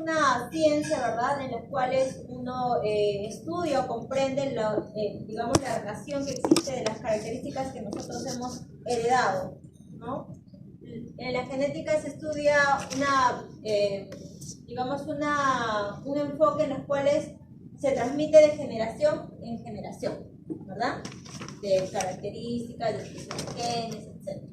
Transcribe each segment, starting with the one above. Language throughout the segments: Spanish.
una ciencia, ¿verdad?, en la cual uno estudia o comprende digamos, la relación que existe de las características que nosotros hemos heredado, ¿no? En la genética se estudia un enfoque en los cuales se transmite de generación en generación, ¿verdad? De características, de expresión de genes, etc.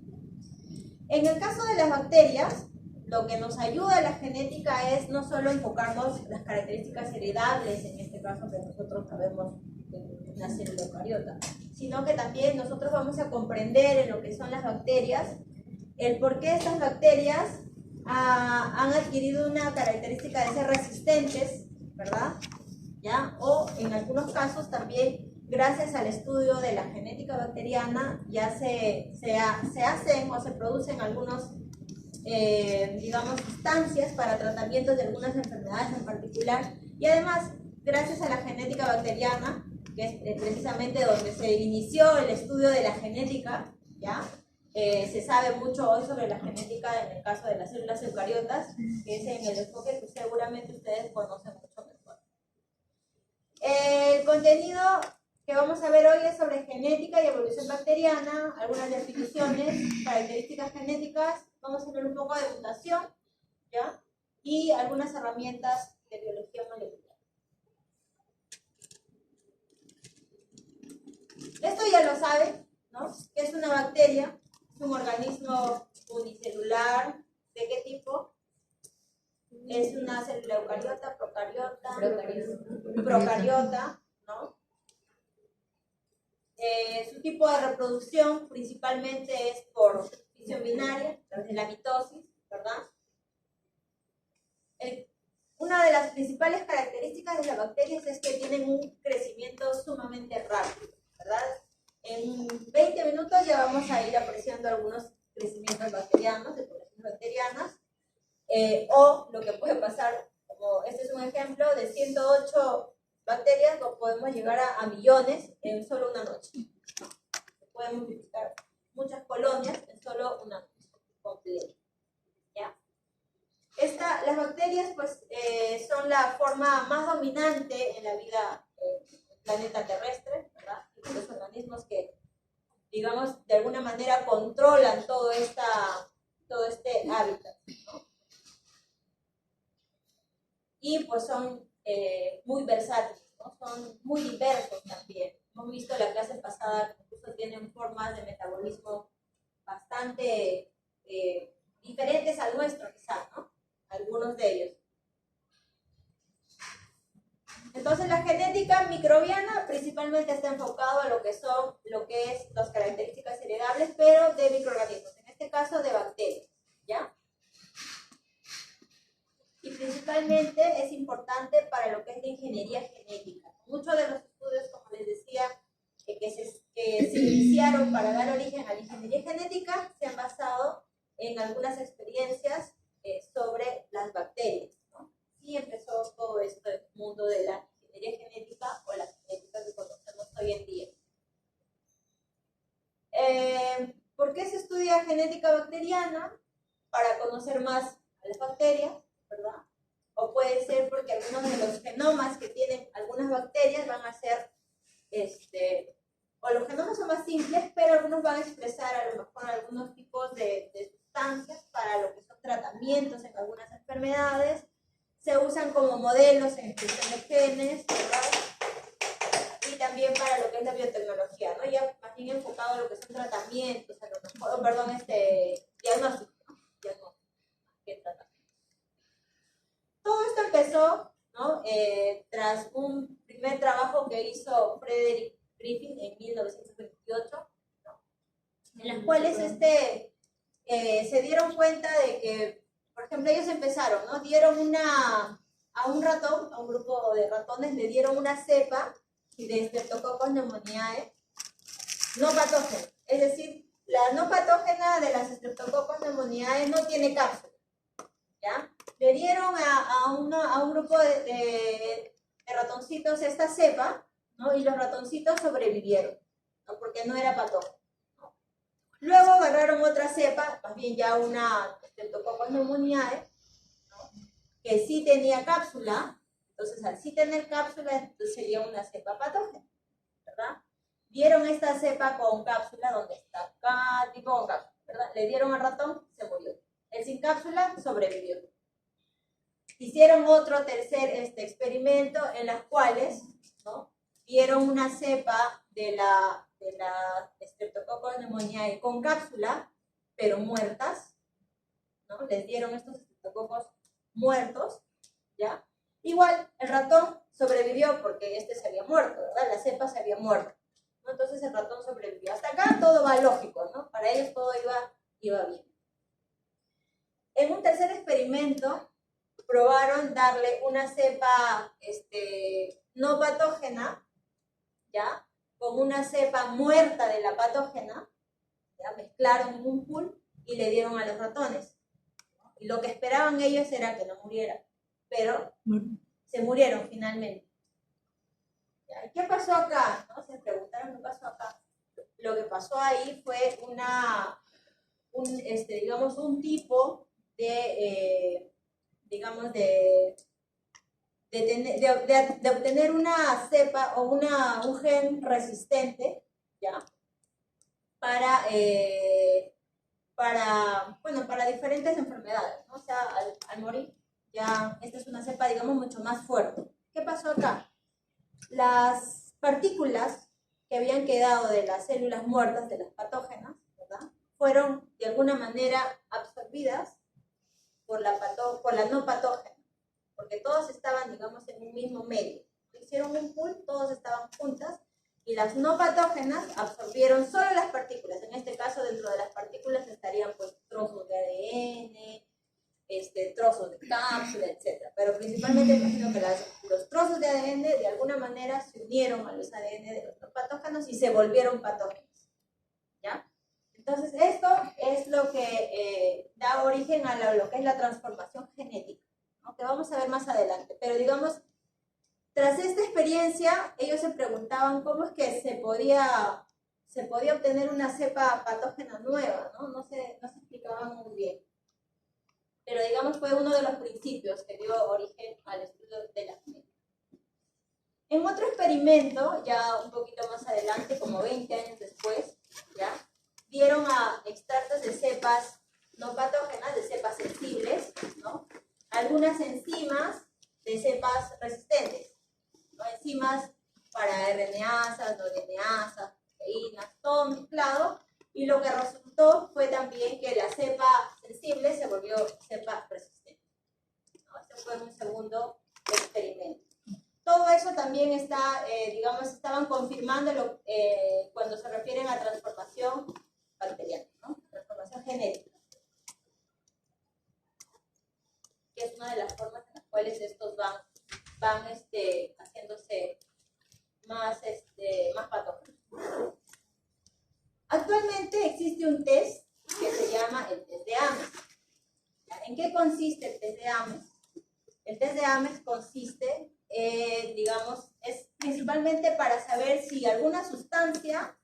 En el caso de las bacterias, lo que nos ayuda a la genética es no solo enfocarnos en las características heredables, en este caso que nosotros sabemos en una célula eucariota, sino que también nosotros vamos a comprender en lo que son las bacterias el por qué estas bacterias han adquirido una característica de ser resistentes, ¿verdad? ¿Ya? O en algunos casos también, gracias al estudio de la genética bacteriana, ya se hacen o se producen algunos, digamos, sustancias para tratamientos de algunas enfermedades en particular. Y además, gracias a la genética bacteriana, que es precisamente donde se inició el estudio de la genética, ¿ya? Se sabe mucho hoy sobre la genética en el caso de las células eucariotas, que es en el enfoque que seguramente ustedes conocen mucho mejor. El contenido que vamos a ver hoy es sobre genética y evolución bacteriana, algunas definiciones, características genéticas, vamos a ver un poco de mutación, ¿ya? Y algunas herramientas de biología molecular. Esto ya lo saben, ¿no? ¿Qué es una bacteria? Es un organismo unicelular. ¿De qué tipo? Es una célula eucariota, procariota, ¿no? Su tipo de reproducción principalmente es por fisión binaria, de la mitosis, ¿verdad? Una de las principales características de las bacterias es que tienen un crecimiento sumamente rápido, ¿verdad? En 20 minutos ya vamos a ir apreciando algunos crecimientos bacterianos, de poblaciones bacterianas, o lo que puede pasar, como este es un ejemplo, de 108 bacterias, lo podemos llegar a millones en solo una noche. Se pueden multiplicar muchas colonias en solo una noche completa. ¿Ya? Las bacterias pues, son la forma más dominante en la vida del planeta terrestre, ¿verdad? Y los organismos que, digamos, de alguna manera controlan todo este hábitat, ¿no? Y pues son muy versátiles, ¿no? Son muy diversos también. Hemos visto la clase pasada que incluso tienen formas de metabolismo bastante diferentes al nuestro, quizás, ¿no? Algunos de ellos. Entonces la genética microbiana principalmente está enfocado a lo que es las características heredables, pero de microorganismos, en este caso de bacterias, ¿ya? Y principalmente es importante para lo que es la ingeniería genética. Muchos de los estudios, como les decía, que se iniciaron para dar origen a la ingeniería genética, se han basado en algunas experiencias sobre las bacterias, ¿no? Y empezó todo este mundo de la ingeniería genética o la genética que conocemos hoy en día. ¿Por qué se estudia genética bacteriana? Para conocer más a las bacterias, ¿verdad? O puede ser porque algunos de los genomas que tienen algunas bacterias van a ser, o los genomas son más simples, pero algunos van a expresar a lo mejor algunos tipos de sustancias para lo que son tratamientos en algunas enfermedades. Se usan como modelos en expresión de genes, ¿verdad? Y también para lo que es la biotecnología, ¿no? Ya más bien enfocado a lo que son tratamientos, a lo mejor, diagnósticos, ¿no? Diagnósticos, ¿qué tratamientos? Todo esto empezó, ¿no? Tras un primer trabajo que hizo Frederick Griffin en 1928, ¿no? En las cuales se dieron cuenta de que, por ejemplo, ellos empezaron, ¿no? Dieron a un ratón, a un grupo de ratones, le dieron una cepa de Streptococcus pneumoniae no patógena, es decir, la no patógena de las Streptococcus pneumoniae no tiene cápsula, ¿ya? Le dieron a un grupo de ratoncitos esta cepa, ¿no? Y los ratoncitos sobrevivieron, ¿no? Porque no era patógena, ¿no? Luego agarraron otra cepa, más bien ya una Streptococcus pneumoniae, ¿no? que sí tenía cápsula. Entonces, al sí tener cápsula, entonces sería una cepa patógena, ¿verdad? Dieron esta cepa con cápsula, donde está acá, tipo con cápsula, ¿verdad? Le dieron al ratón, se murió. El sin cápsula sobrevivió. Hicieron otro tercer experimento en las cuales, ¿no?, dieron una cepa de la Streptococcus pneumoniae con cápsula, pero muertas, ¿no? Les dieron estos estreptococos muertos, ¿ya? Igual, el ratón sobrevivió porque este se había muerto, ¿verdad? La cepa se había muerto, ¿no? Entonces el ratón sobrevivió. Hasta acá todo va lógico, ¿no? Para ellos todo iba bien. En un tercer experimento, probaron darle una cepa no patógena, ¿ya?, con una cepa muerta de la patógena, ¿ya? Mezclaron en un pool y le dieron a los ratones. Y lo que esperaban ellos era que no muriera, pero se murieron finalmente. ¿Ya? ¿Qué pasó acá? ¿No? Se preguntaron qué pasó acá. Lo que pasó ahí fue digamos, un tipo de obtener una cepa o un gen resistente, ¿ya?, para diferentes enfermedades, ¿no? O sea, al morir, ya esta es una cepa, digamos, mucho más fuerte. ¿Qué pasó acá? Las partículas que habían quedado de las células muertas, de las patógenas, ¿verdad?, fueron de alguna manera absorbidas por la no patógena, porque todos estaban, digamos, en un mismo medio. Hicieron un pool, todos estaban juntas, y las no patógenas absorbieron solo las partículas. En este caso, dentro de las partículas estarían pues trozos de ADN, trozos de cápsula, etc. Pero principalmente imagino que los trozos de ADN de alguna manera se unieron a los ADN de los no patógenos y se volvieron patógenos, ¿ya? Entonces, esto es lo que da origen a lo que es la transformación genética, ¿no?, que vamos a ver más adelante. Pero digamos, tras esta experiencia, ellos se preguntaban cómo es que se podía obtener una cepa patógena nueva, ¿no? No se explicaban muy bien. Pero digamos, fue uno de los principios que dio origen al estudio de la genética. En otro experimento, ya un poquito más adelante, como 20 años después, ¿ya?, dieron a extractos de cepas no patógenas, de cepas sensibles, ¿no?, algunas enzimas de cepas resistentes, ¿no?, enzimas para RNasas, no RNasas, proteínas, todo mezclado, y lo que resultó fue también que la cepa sensible se volvió cepa resistente, ¿no? Este fue un segundo experimento. Todo eso también está, digamos, estaban confirmando cuando se refieren a transformación bacteriana, ¿no?, transformación genética, que es una de las formas en las cuales estos van haciéndose más patógenos. Actualmente existe un test que se llama el test de Ames. ¿En qué consiste el test de Ames? El test de Ames consiste, digamos, es principalmente para saber si alguna sustancia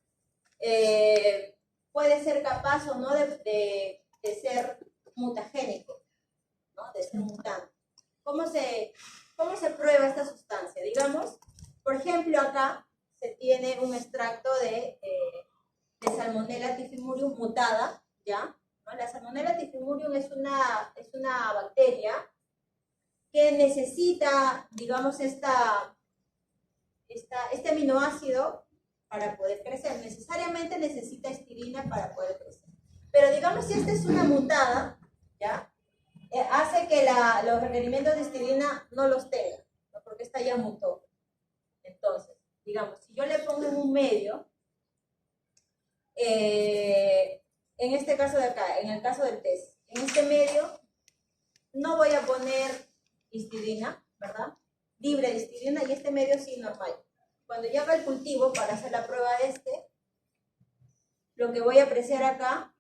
puede ser capaz o no de ser mutagénico, ¿no?, de ser mutante. ¿Cómo se prueba esta sustancia? Digamos, por ejemplo, acá se tiene un extracto de Salmonella typhimurium mutada, ¿ya? ¿No? La Salmonella typhimurium es una bacteria que necesita, digamos, este aminoácido para poder crecer. Necesariamente necesita histidina para poder crecer. Pero digamos, si esta es una mutada, ¿ya?, hace que los requerimientos de histidina no los tenga, ¿no?, porque esta ya mutó. Entonces, digamos, si yo le pongo en un medio, en este caso de acá, en el caso del test, en este medio no voy a poner histidina, ¿verdad?, libre de histidina, y este medio sí normal. Cuando yo haga el cultivo para hacer la prueba lo que voy a apreciar acá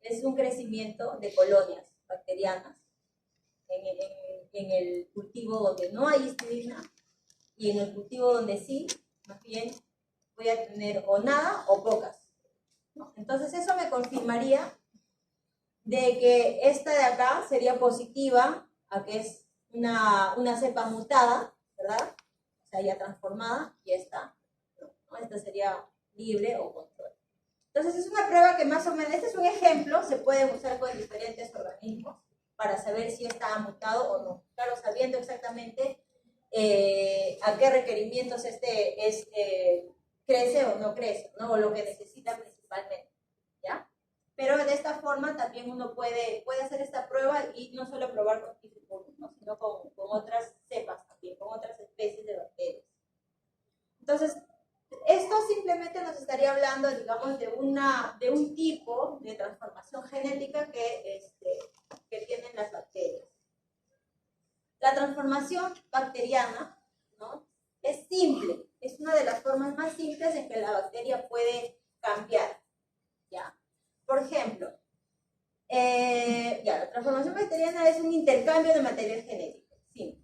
es un crecimiento de colonias bacterianas en el cultivo donde no hay histidina, y en el cultivo donde sí, más bien voy a tener o nada o pocas, ¿no? Entonces eso me confirmaría de que esta de acá sería positiva a que es una cepa mutada, ¿verdad? O sea, ya transformada, y esta no, esta sería libre o control. Entonces es una prueba que más o menos, este es un ejemplo, se puede usar con diferentes organismos para saber si está mutado o no. Claro, sabiendo exactamente a qué requerimientos crece o no crece, ¿no? O lo que necesita principalmente, ¿ya? Pero de esta forma también uno puede hacer esta prueba y no solo probar con tifus, ¿no? Sino con otras cepas también, con otras especies de bacterias. Entonces, esto simplemente nos estaría hablando, digamos, de un tipo de transformación genética que tienen las bacterias. La transformación bacteriana, ¿no? Es simple, es una de las formas más simples en que la bacteria puede cambiar, ¿ya? Por ejemplo, la transformación bacteriana es un intercambio de material genético, sí.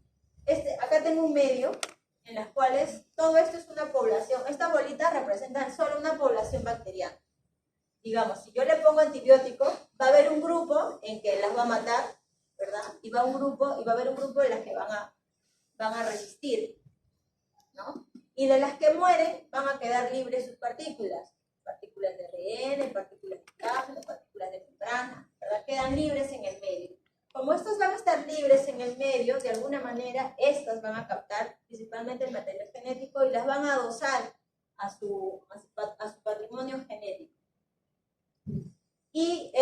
Acá tengo un medio en las cuales todo esto es una población, esta bolita representa solo una población bacteriana. Digamos, si yo le pongo antibiótico, va a haber un grupo en que las va a matar, ¿verdad? Y va a haber un grupo en las que van a resistir, ¿no? Y de las que mueren van a quedar libres sus partículas de ARN, partículas de plasma, partículas de membrana, ¿verdad? Quedan libres en el medio. Como estos van a estar libres en el medio, de alguna manera, estas van a captar principalmente el material genético y las van a adosar a su patrimonio genético. Y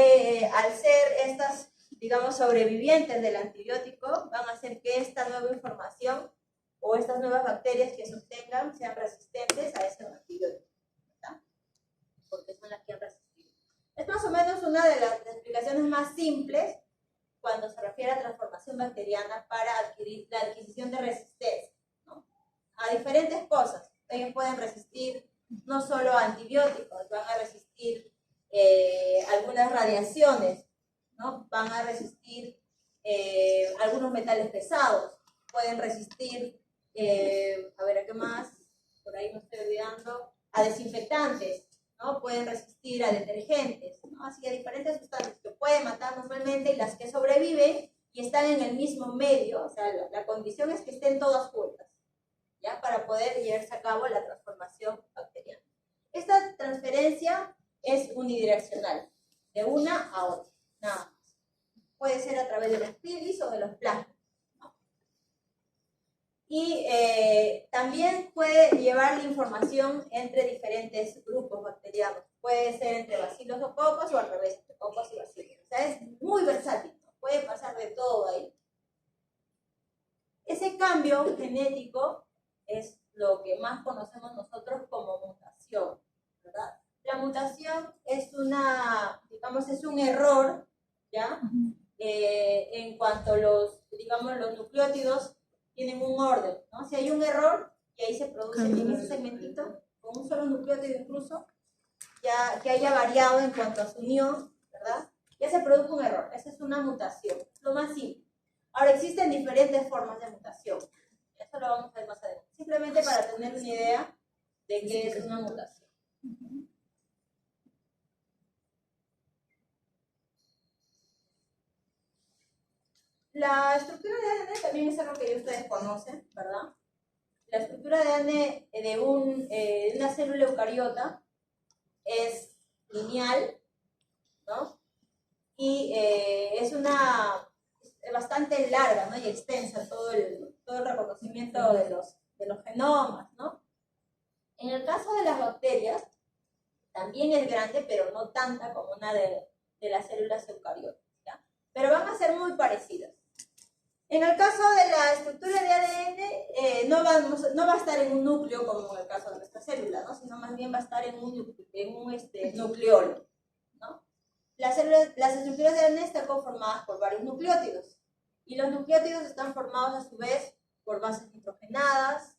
al ser estas, digamos, sobrevivientes del antibiótico, van a hacer que esta nueva información o estas nuevas bacterias que sostengan sean resistentes a ese antibiótico, ¿verdad? Porque son las que han resistido. Es más o menos una de las explicaciones más simples cuando se refiere a transformación bacteriana para la adquisición de resistencia, ¿no? A diferentes cosas. Ellos pueden resistir no solo a antibióticos, van a resistir algunas radiaciones, ¿no? Van a resistir algunos metales pesados, pueden resistir, a ver, ¿a qué más? Por ahí me estoy olvidando, a desinfectantes, ¿no? Pueden resistir a detergentes, ¿no? Así que diferentes sustancias que pueden matar normalmente y las que sobreviven y están en el mismo medio, o sea, la condición es que estén todas juntas, ¿ya? Para poder llevarse a cabo la transformación bacteriana. Esta transferencia es unidireccional, de una a otra, nada más. Puede ser a través de los pilis o de los plasmas, ¿no? Y también puede llevar la información entre diferentes grupos bacterianos. Puede ser entre bacilos o cocos o al revés, entre cocos y bacilos. O sea, es muy versátil, ¿no? Puede pasar de todo ahí. Ese cambio genético es lo que más conocemos nosotros como mutación, ¿verdad? La mutación es es un error, ¿ya? En cuanto los nucleótidos tienen un orden, ¿no? Si hay un error, y ahí se produce en ese segmentito, con un solo nucleótido incluso, ya que haya variado en cuanto a su unión, ¿verdad? Ya se produjo un error, esa es una mutación, lo más simple. Ahora, existen diferentes formas de mutación, eso lo vamos a ver más adelante, simplemente para tener una idea de qué es una mutación. La estructura de ADN también es algo que ustedes conocen, ¿verdad? La estructura de ADN de una célula eucariota es lineal, ¿no? Y es bastante larga, ¿no? Y extensa todo el reconocimiento de los genomas, ¿no? En el caso de las bacterias, también es grande, pero no tanta como una de las células eucariotas, ¿ya? Pero van a ser muy parecidas. En el caso de la estructura de ADN, no va a estar en un núcleo como en el caso de nuestra célula, ¿no? Sino más bien va a estar en un nucleolo, ¿no? Las estructuras de ADN están conformadas por varios nucleótidos, y los nucleótidos están formados a su vez por bases nitrogenadas,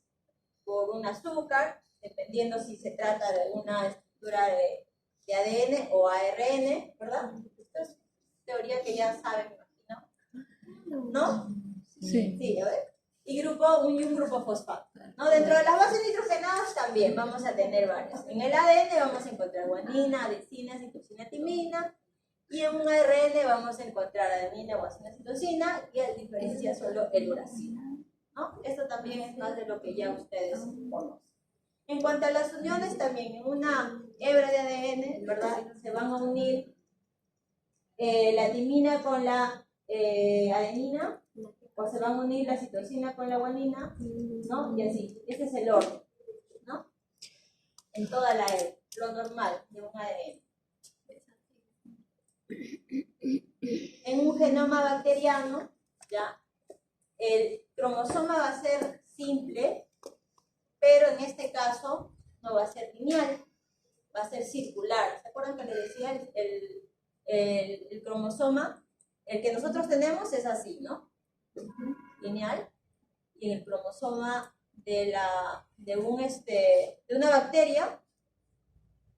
por un azúcar, dependiendo si se trata de una estructura de ADN o ARN, ¿verdad? Esto es teoría que ya saben, ¿no? Sí. Sí, a ver. Y un grupo fosfato, ¿no? Dentro de las bases nitrogenadas también vamos a tener varias. En el ADN vamos a encontrar guanina, adesina, citosina, timina. Y en un ARN vamos a encontrar adenina, guanina, citosina, y él diferencia solo el uracilo, ¿no? Esto también es más de lo que ya ustedes conocen. En cuanto a las uniones, también en una hebra de ADN, ¿verdad? Se van a unir la timina con la adenina, o se van a unir la citosina con la guanina, ¿no? Y así. Ese es el orden, ¿no? En toda la hebra, lo normal de un ADN. En un genoma bacteriano, ¿ya? El cromosoma va a ser simple, pero en este caso no va a ser lineal, va a ser circular. ¿Se acuerdan que les decía el cromosoma? El que nosotros tenemos es así, ¿no? Lineal. Y el cromosoma de una bacteria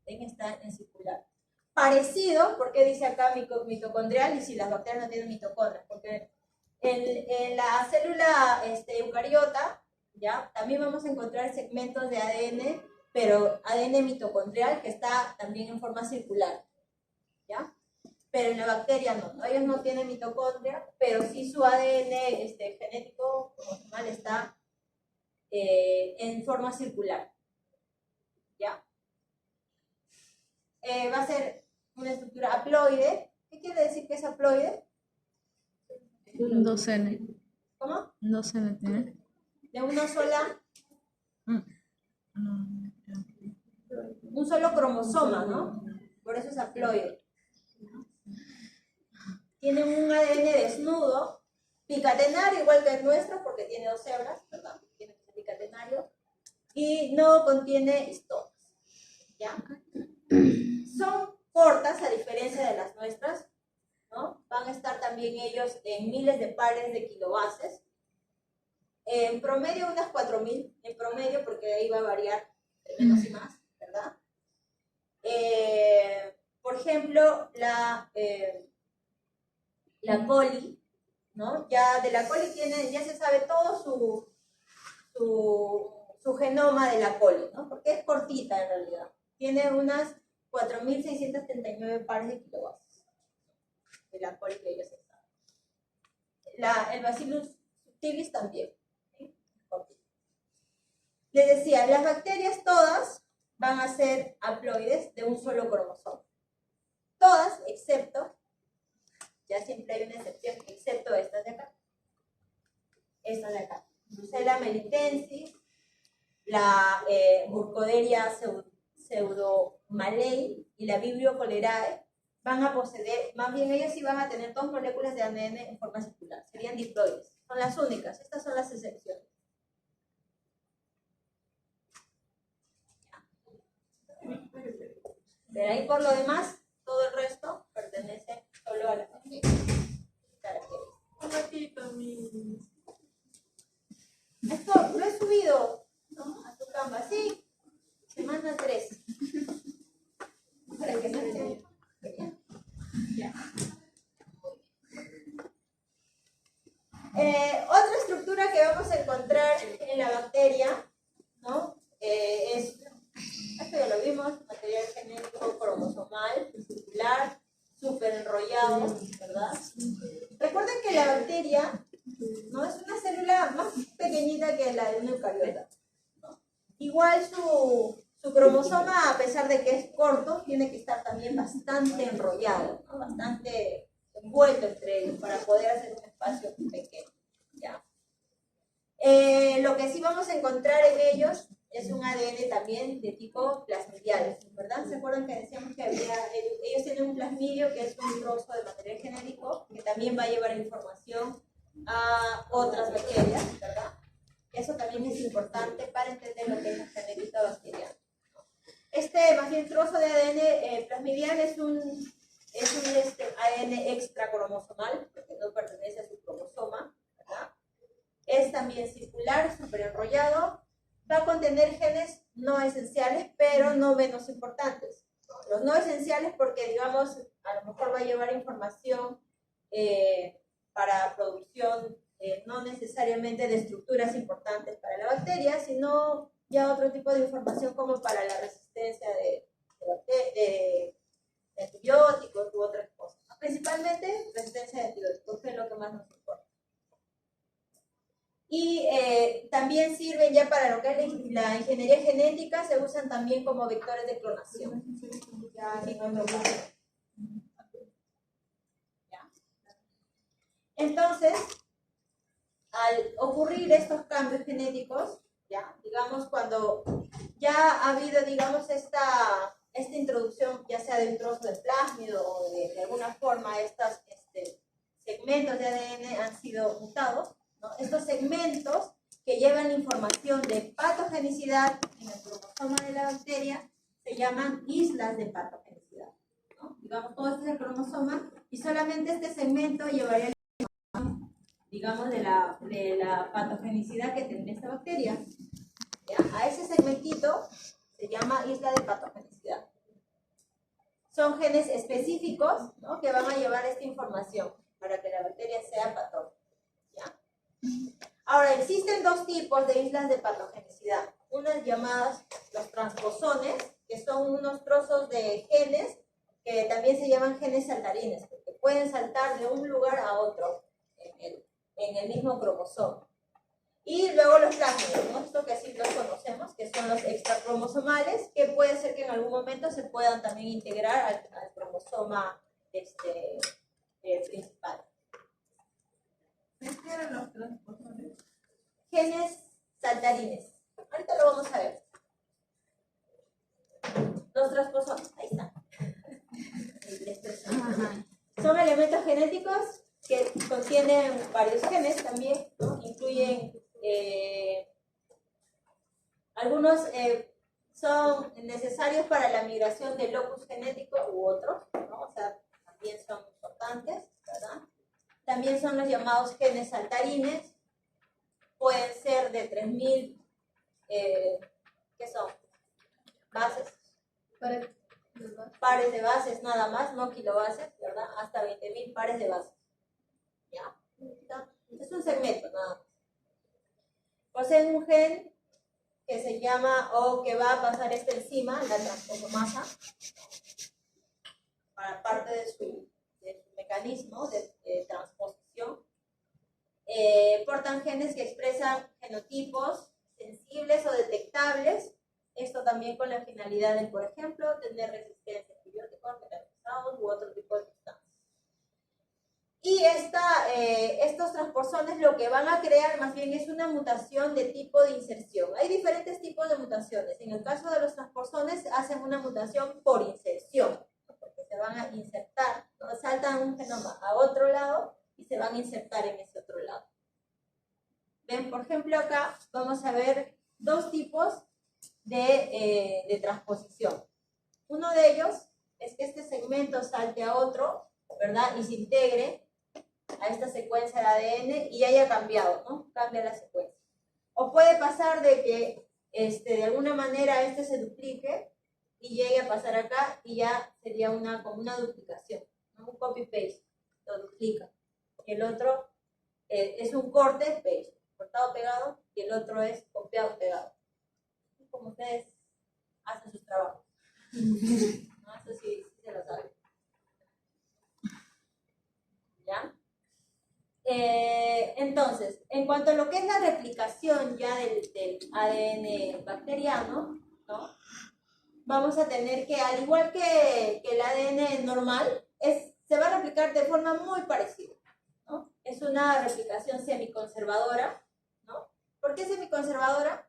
está en circular. Parecido, porque dice acá mitocondrial y si las bacterias no tienen mitocondrias, porque en la célula eucariota, ¿ya? También vamos a encontrar segmentos de ADN, pero ADN mitocondrial que está también en forma circular, ¿ya? Pero en la bacteria no, ellos no tienen mitocondria, pero sí su ADN genético normal está en forma circular, ¿ya? Va a ser una estructura haploide. ¿Qué quiere decir que es haploide? 2N. ¿Cómo? 2N tiene. De una sola, un solo cromosoma, ¿no? Por eso es haploide. Tiene un ADN desnudo, picatenario, igual que el nuestro, porque tiene 2 hebras, ¿verdad? Tiene que ser picatenario. Y no contiene histonas, ¿ya? Son cortas, a diferencia de las nuestras, ¿no? Van a estar también ellos en miles de pares de kilobases. En promedio unas 4000, en promedio, porque ahí va a variar de menos y más, ¿verdad? Por ejemplo, la coli, ¿no? Ya de la coli ya se sabe todo su genoma de la coli, ¿no? Porque es cortita en realidad. Tiene unas 4639 pares de kilobases de la coli que ellos saben. El Bacillus subtilis también. ¿Sí? Les decía, las bacterias todas van a ser haploides de un solo cromosoma. Todas, excepto, ya siempre hay una excepción, excepto estas de acá. Estas de acá. Brucella melitensis, la Burkholderia pseudomallei y la Vibrio cholerae van a poseer, más bien ellos sí van a tener 2 moléculas de ADN en forma circular, serían diploides. Son las únicas, estas son las excepciones. Pero ahí por lo demás, todo el resto pertenece solo a la familia. Esto lo he subido, ¿no? A tu Canva, sí, semana 3. Para que no se... Ya. Otra estructura que vamos a encontrar en la bacteria, ¿no? Esto ya lo vimos, material genético cromosomal, circular, súper enrollado, ¿verdad? Recuerden que la bacteria, ¿no? Es una célula más pequeñita que la de una eucariota, ¿no? Igual su cromosoma, a pesar de que es corto, tiene que estar también bastante enrollado, ¿no? Bastante envuelto entre ellos para poder hacer un espacio pequeño, ¿ya? Lo que sí vamos a encontrar en ellos es un ADN también de tipo plasmidial, ¿verdad? ¿Se acuerdan que decíamos que ellos tienen un plasmidio que es un trozo de material genético que también va a llevar información a otras bacterias, ¿verdad? Eso también es importante para entender lo que es la genética bacteriana. Más bien trozo de ADN plasmidial es un ADN extracromosomal, porque no pertenece a su cromosoma, ¿verdad? Es también circular, súper enrollado, va a contener genes no esenciales, pero no menos importantes. Los no esenciales porque, digamos, a lo mejor va a llevar información para producción, no necesariamente de estructuras importantes para la bacteria, sino ya otro tipo de información como para la resistencia de antibióticos u otras cosas. Principalmente resistencia de antibióticos, que es lo que más nos importa. Y también sirven ya para lo que es la ingeniería genética, se usan también como vectores de clonación. Entonces, al ocurrir estos cambios genéticos, ya, digamos, cuando ya ha habido, digamos, esta introducción, ya sea de un trozo de plásmido o de alguna forma, estos segmentos de ADN han sido mutados, ¿no? Estos segmentos que llevan información de patogenicidad en el cromosoma de la bacteria se llaman islas de patogenicidad, ¿no? Digamos, todo este es el cromosoma y solamente este segmento llevaría, digamos, de la patogenicidad que tendría esta bacteria. ¿Ya? A ese segmentito se llama isla de patogenicidad. Son genes específicos, ¿no?, que van a llevar esta información para que la bacteria sea patógena. ¿Ya? Ahora, existen dos tipos de islas de patogenicidad. Unas llamadas los transposones, que son unos trozos de genes que también se llaman genes saltarines, porque pueden saltar de un lugar a otro en el mismo cromosoma. Y luego los plásmidos, ¿no? Esto que sí los conocemos, que son los extracromosomales, que puede ser que en algún momento se puedan también integrar al cromosoma principal. ¿Qué eran los transposones? Genes saltarines. Ahorita lo vamos a ver. Los transposones, ahí está. Son elementos genéticos que contienen varios genes también, ¿no? Incluyen algunos son necesarios para la migración del locus genético u otros, ¿no? O sea, también son importantes, ¿verdad? También son los llamados genes saltarines, pueden ser de 3000, ¿qué son? Bases. Pares de bases nada más, no kilobases, ¿verdad? Hasta 20.000 pares de bases. ¿Ya? Es un segmento nada más. Poseen un gen que se llama, o que va a pasar esta enzima, la transposomasa, para parte de su mecanismo de transposición. Portan genes que expresan genotipos sensibles o detectables. Esto también con la finalidad de, por ejemplo, tener resistencia a antibióticos, metalizados u otro tipo de sustancias. Y estos transposones lo que van a crear más bien es una mutación de tipo de inserción. Hay diferentes tipos de mutaciones. En el caso de los transposones hacen una mutación por inserción, porque se van a insertar, ¿no? Saltan un genoma a otro lado y se van a insertar en ese otro lado. Ven, por ejemplo, acá vamos a ver dos tipos de transposición. Uno de ellos es que este segmento salte a otro, ¿verdad? Y se integre a esta secuencia de ADN y haya cambiado, ¿no? Cambia la secuencia. O puede pasar de que de alguna manera se duplique y llegue a pasar acá y ya sería como una duplicación, ¿no? Un copy-paste, lo duplica. El otro es un corte-paste, cortado-pegado, y el otro es copiado-pegado. Como ustedes hacen sus trabajos. ¿No? Eso sí se lo saben. ¿Ya? Entonces, en cuanto a lo que es la replicación ya del ADN bacteriano, ¿no? Vamos a tener que, al igual que el ADN normal, se va a replicar de forma muy parecida, ¿no? Es una replicación semiconservadora, ¿no? ¿Por qué semiconservadora?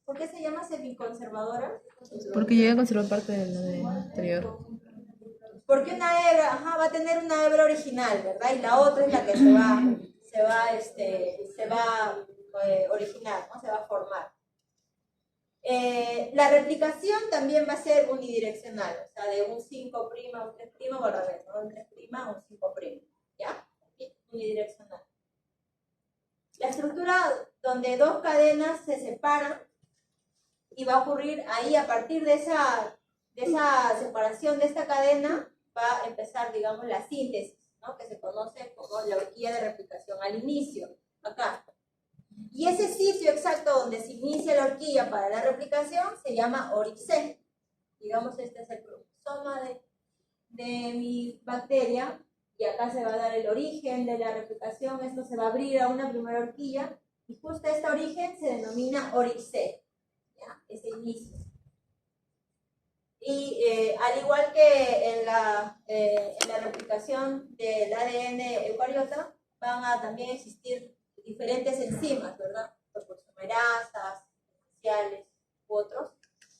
¿Por qué se llama semiconservadora? Porque llega a conservar parte del ADN anterior. Porque una hebra, va a tener una hebra original, ¿verdad? Y la otra es la que se va a originar, ¿no? Se va a formar. La replicación también va a ser unidireccional, o sea, de un 5' a un 3' o al revés, ¿no? Un 3' a un 5', ¿ya? Unidireccional. La estructura donde dos cadenas se separan y va a ocurrir ahí, a partir de esa separación de esta cadena, va a empezar, digamos, la síntesis, ¿no? Que se conoce como la horquilla de replicación al inicio, acá. Y ese sitio exacto donde se inicia la horquilla para la replicación se llama origen. Digamos, este es el cromosoma de mi bacteria, y acá se va a dar el origen de la replicación. Esto se va a abrir a una primera horquilla, y justo este origen se denomina orice, ¿ya? Ese inicio. Y al igual que en la replicación del ADN eucariota, van a también existir diferentes enzimas, ¿verdad? Topoisomerasas, esenciales u otros.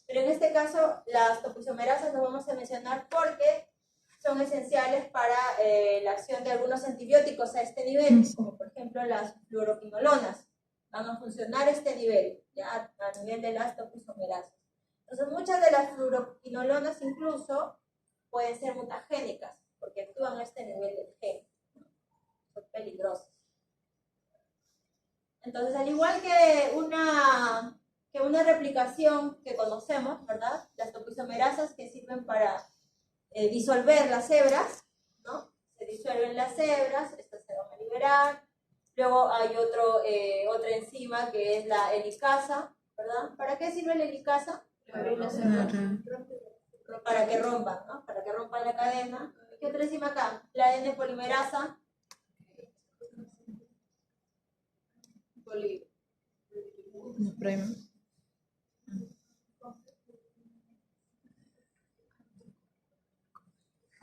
Pero en este caso, las topoisomerasas las vamos a mencionar porque son esenciales para la acción de algunos antibióticos a este nivel, como por ejemplo las fluoroquinolonas. Van a funcionar a este nivel, ya a nivel de las topoisomerasas. Entonces, muchas de las fluoroquinolonas incluso pueden ser mutagénicas, porque actúan a este nivel del gen. Son peligrosas. Entonces, al igual que una replicación que conocemos, ¿verdad? Las topoisomerasas que sirven para disolver las hebras, ¿no? Se disuelven las hebras, estas se van a liberar. Luego hay otra enzima que es la helicasa, ¿verdad? ¿Para qué sirve la helicasa? Para que rompan, ¿no? Para que rompan la cadena. ¿Qué otra enzima acá? La ADN polimerasa.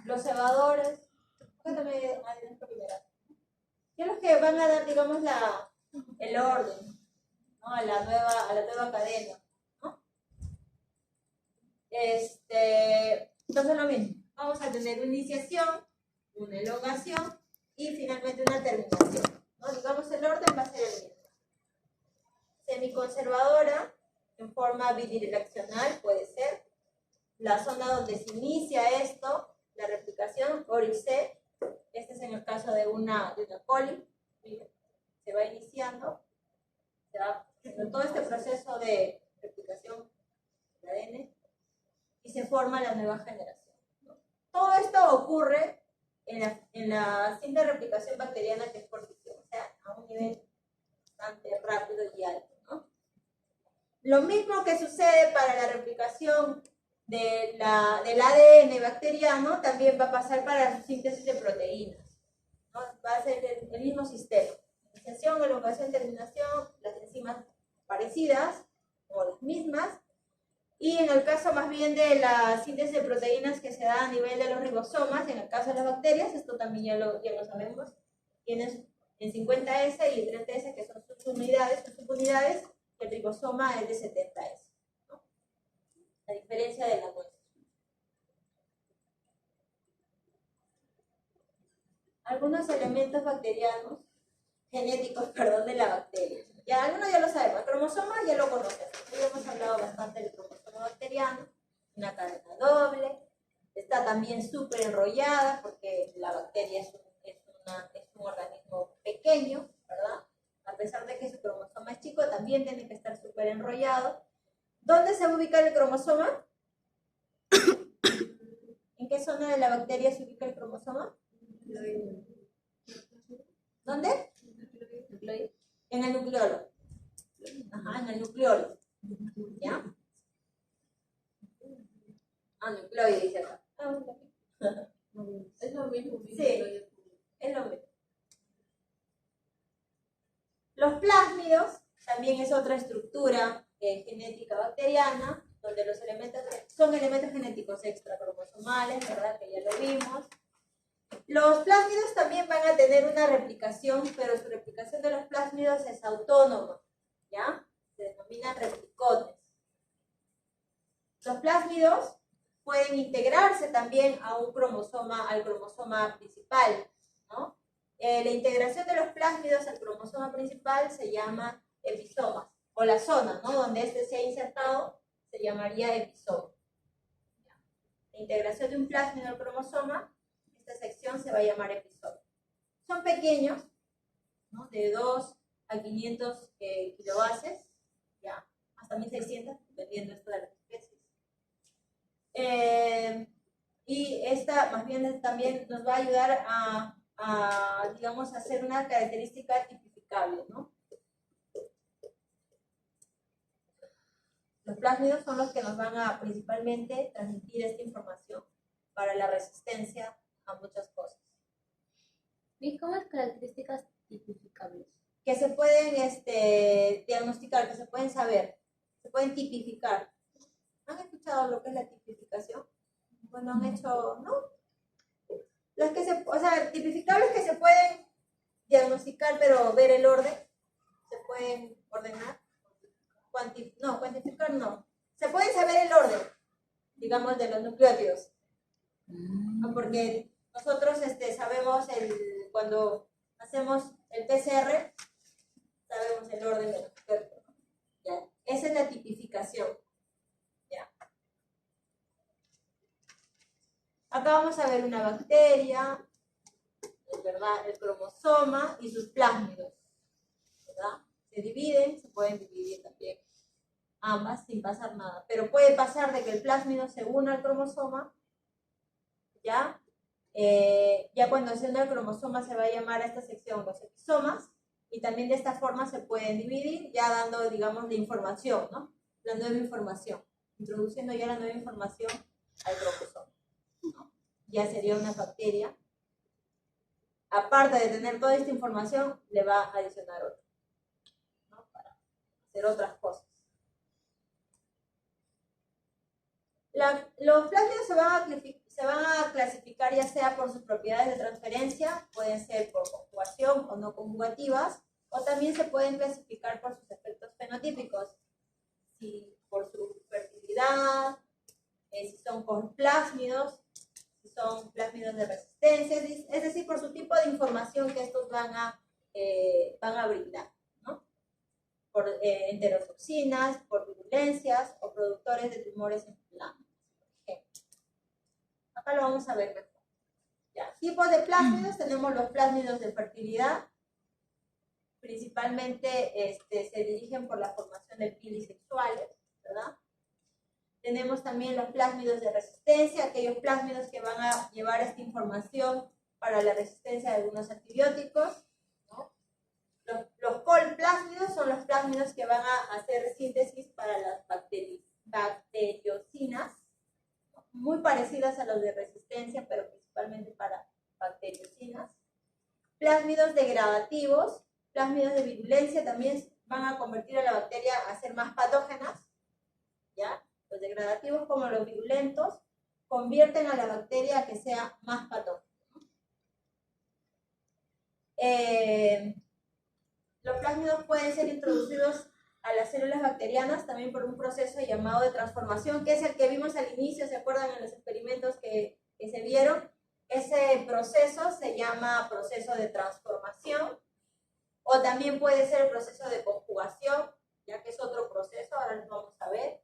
Los cebadores. ¿Qué es lo que van a dar, digamos, el orden, ¿no? a la nueva cadena, ¿no? Entonces lo mismo. Vamos a tener una iniciación, una elongación y finalmente una terminación, ¿no? Digamos, el orden va a ser el mismo. Semiconservadora, en forma bidireccional, puede ser. La zona donde se inicia esto, la replicación, orice. Este es en el caso de una coli. Se va iniciando, se va haciendo todo este proceso de replicación del ADN y se forma la nueva generación, ¿no? Todo esto ocurre en la simple replicación bacteriana, que es por fisión, o sea, a un nivel bastante rápido y alto, ¿no? Lo mismo que sucede para la replicación del ADN bacteriano, también va a pasar para la síntesis de proteínas, ¿no? Va a ser el mismo sistema. Iniciación, elongación, terminación, las enzimas parecidas o las mismas. Y en el caso más bien de la síntesis de proteínas que se da a nivel de los ribosomas, en el caso de las bacterias, esto también ya lo sabemos, tienes en 50S y 30S, que son sus subunidades, y el ribosoma es de 70S, ¿no? La diferencia de la nuestra. Algunos elementos bacterianos, genéticos, perdón, de la bacteria. Ya algunos ya lo sabemos, el cromosoma ya lo conocemos. Hoy hemos hablado bastante del cromosoma bacteriano, una cadena doble, está también súper enrollada porque la bacteria es un organismo pequeño, ¿verdad? A pesar de que su cromosoma es chico, también tiene que estar súper enrollado. ¿Dónde se ubica el cromosoma? ¿En qué zona de la bacteria se ubica el cromosoma? ¿Dónde? En el nucleolo. Ajá, en el nucleolo. ¿Ya? Nucleoide dice acá. Es lo mismo. Sí, es lo mismo. Los plásmidos también es otra estructura genética bacteriana, donde los elementos son elementos genéticos extracromosomales, ¿verdad? Que ya lo vimos. Los plásmidos también van a tener una replicación, pero su replicación de los plásmidos es autónoma, ¿ya? Se denominan replicones. Los plásmidos pueden integrarse también a al cromosoma principal, ¿no? La integración de los plásmidos al cromosoma principal se llama episomas, o la zona, ¿no? Donde este se ha insertado se llamaría episoma. La integración de un plásmido al cromosoma, esta sección se va a llamar episoma. Son pequeños, ¿no? De 2 a 500 kilobases, ya, hasta 1600, dependiendo esto de las especies. Y esta más bien también nos va a ayudar digamos, a hacer una característica tipificable, ¿no? Los plásmidos son los que nos van a principalmente transmitir esta información para la resistencia a muchas cosas. ¿Y cómo es características tipificables? Que se pueden diagnosticar, que se pueden saber, se pueden tipificar. ¿Han escuchado lo que es la tipificación? Bueno, han hecho, ¿no? Las que tipificables que se pueden diagnosticar, pero ver el orden, se pueden ordenar. Cuantificar no. Se pueden saber el orden, digamos, de los nucleótidos. ¿No? Porque nosotros sabemos cuando hacemos el PCR, sabemos el orden de los nucleótidos. ¿Ya? Esa es la tipificación. ¿Ya? Acá vamos a ver una bacteria, ¿verdad? El cromosoma y sus plásmidos, ¿verdad? Se dividen, se pueden dividir también ambas sin pasar nada, pero puede pasar de que el plásmido se una al cromosoma, ¿ya? Ya cuando se une al cromosoma se va a llamar a esta sección los episomas, y también de esta forma se pueden dividir, ya dando, digamos, la información, ¿no? La nueva información, introduciendo ya la nueva información al cromosoma, ¿no? Ya sería una bacteria. Aparte de tener toda esta información, le va a adicionar otra, ¿no? Para hacer otras cosas. Los plásmidos se van a clasificar ya sea por sus propiedades de transferencia, pueden ser por conjugación o no conjugativas, o también se pueden clasificar por sus efectos fenotípicos, si por su fertilidad, si son con plásmidos, si son plásmidos de resistencia, es decir, por su tipo de información que estos van a brindar, ¿no? Por enterotoxinas, por virulencias o productores de tumores inflamables. Acá lo vamos a ver mejor. Ya. Tipos de plásmidos, tenemos los plásmidos de fertilidad, principalmente se dirigen por la formación de pili sexuales, ¿verdad? Tenemos también los plásmidos de resistencia, aquellos plásmidos que van a llevar esta información para la resistencia de algunos antibióticos, ¿no? Los colplásmidos son los plásmidos que van a hacer síntesis para las bacteriocinas, ¿no? Muy parecidas a los de resistencia, pero principalmente para bacteriocinas. Plásmidos degradativos, plásmidos de virulencia también van a convertir a la bacteria a ser más patógenas, ¿ya? Los degradativos, como los virulentos, convierten a la bacteria a que sea más patógena. Los plásmidos pueden ser introducidos a las células bacterianas también por un proceso llamado de transformación, que es el que vimos al inicio, ¿se acuerdan en los experimentos que se vieron? Ese proceso se llama proceso de transformación, o también puede ser el proceso de conjugación, ya que es otro proceso, ahora lo vamos a ver.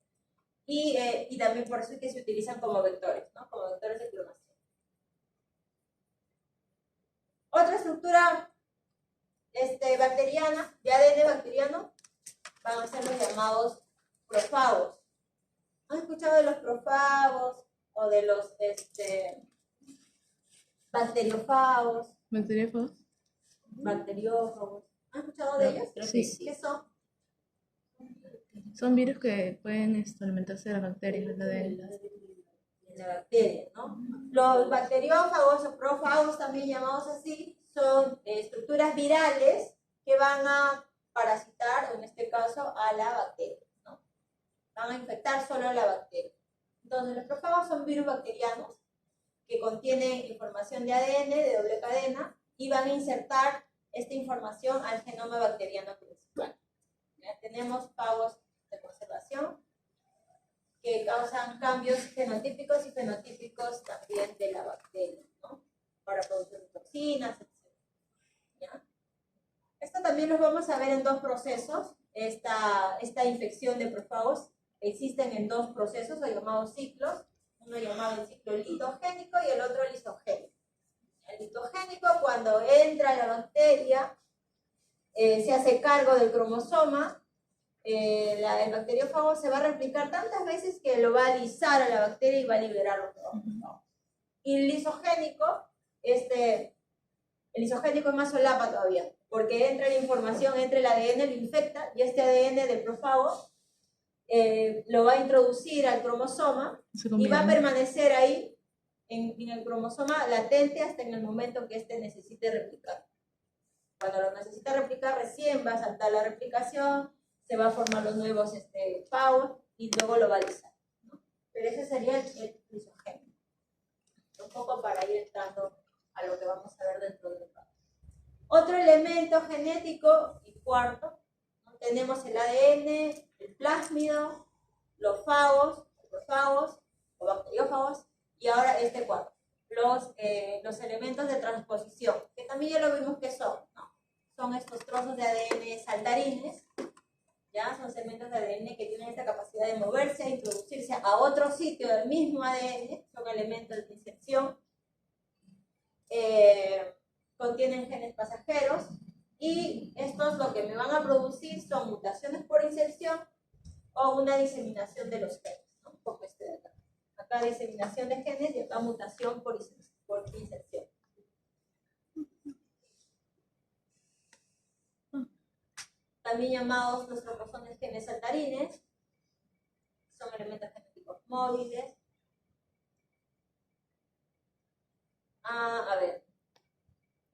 Y también por eso es que se utilizan como vectores, ¿no? Como vectores de clonación. Otra estructura bacteriana, de ADN bacteriano, van a ser los llamados profagos. ¿Han escuchado de los profagos o de los bacteriófagos? ¿Bacteriófagos? Bacteriófagos. ¿Han escuchado de ellos? Sí. ¿Qué son? Son virus que pueden alimentarse de las bacterias, la de En la bacteria, ¿no? Los bacteriófagos o prófagos, también llamados así, son estructuras virales que van a parasitar, en este caso, a la bacteria, ¿no? Van a infectar solo a la bacteria. Entonces, los prófagos son virus bacterianos que contienen información de ADN de doble cadena y van a insertar esta información al genoma bacteriano principal. ¿Ya? Tenemos fagos de conservación que causan cambios genotípicos y fenotípicos también de la bacteria, ¿no? Para producir toxinas, etc. ¿Ya? Esto también lo vamos a ver en dos procesos. Esta infección de profagos existen en dos procesos o llamados ciclos, uno llamado el ciclo litogénico y el otro lisogénico. El litogénico, cuando entra la bacteria, se hace cargo del cromosoma, el bacteriófago se va a replicar tantas veces que lo va a alisar a la bacteria y va a liberar los cromosomas. Y el lisogénico, el lisogénico es más solapa todavía, porque entra la información, entra el ADN, lo infecta, y este ADN del profago lo va a introducir al cromosoma y va a permanecer ahí en el cromosoma latente hasta en el momento que éste necesite replicar. Cuando lo necesita replicar, recién va a saltar la replicación, se va a formar los nuevos fagos y luego lo va a lisar, ¿no? Pero ese sería el lisogénero. Un poco para ir entrando a lo que vamos a ver dentro del fago. Otro elemento genético, y cuarto, ¿no? Tenemos el ADN, el plásmido, los fagos o bacteriófagos, y ahora este cuarto, los elementos de transposición, que también ya lo vimos que son, ¿no? Son estos trozos de ADN saltarines, ¿ya? Son segmentos de ADN que tienen esta capacidad de moverse, e introducirse a otro sitio del mismo ADN, son elementos de inserción, contienen genes pasajeros, y estos lo que me van a producir son mutaciones por inserción o una diseminación de los genes, ¿no? Como este de acá. Acá diseminación de genes y acá mutación por inserción. También llamados los troposones genes saltarines, son elementos genéticos móviles. A ver,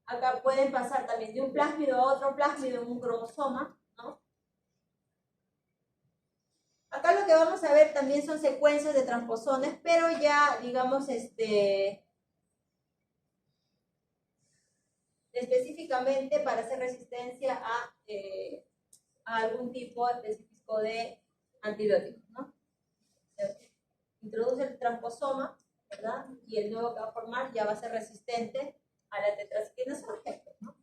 acá pueden pasar también de un plásmido a otro plásmido en un cromosoma, ¿no? Acá lo que vamos a ver también son secuencias de transposones, pero ya, digamos, específicamente para hacer resistencia a algún tipo específico de antibióticos, ¿no? Introduce el transposoma, ¿verdad? Y el nuevo que va a formar ya va a ser resistente a la tetraciclina, por ejemplo, ¿no?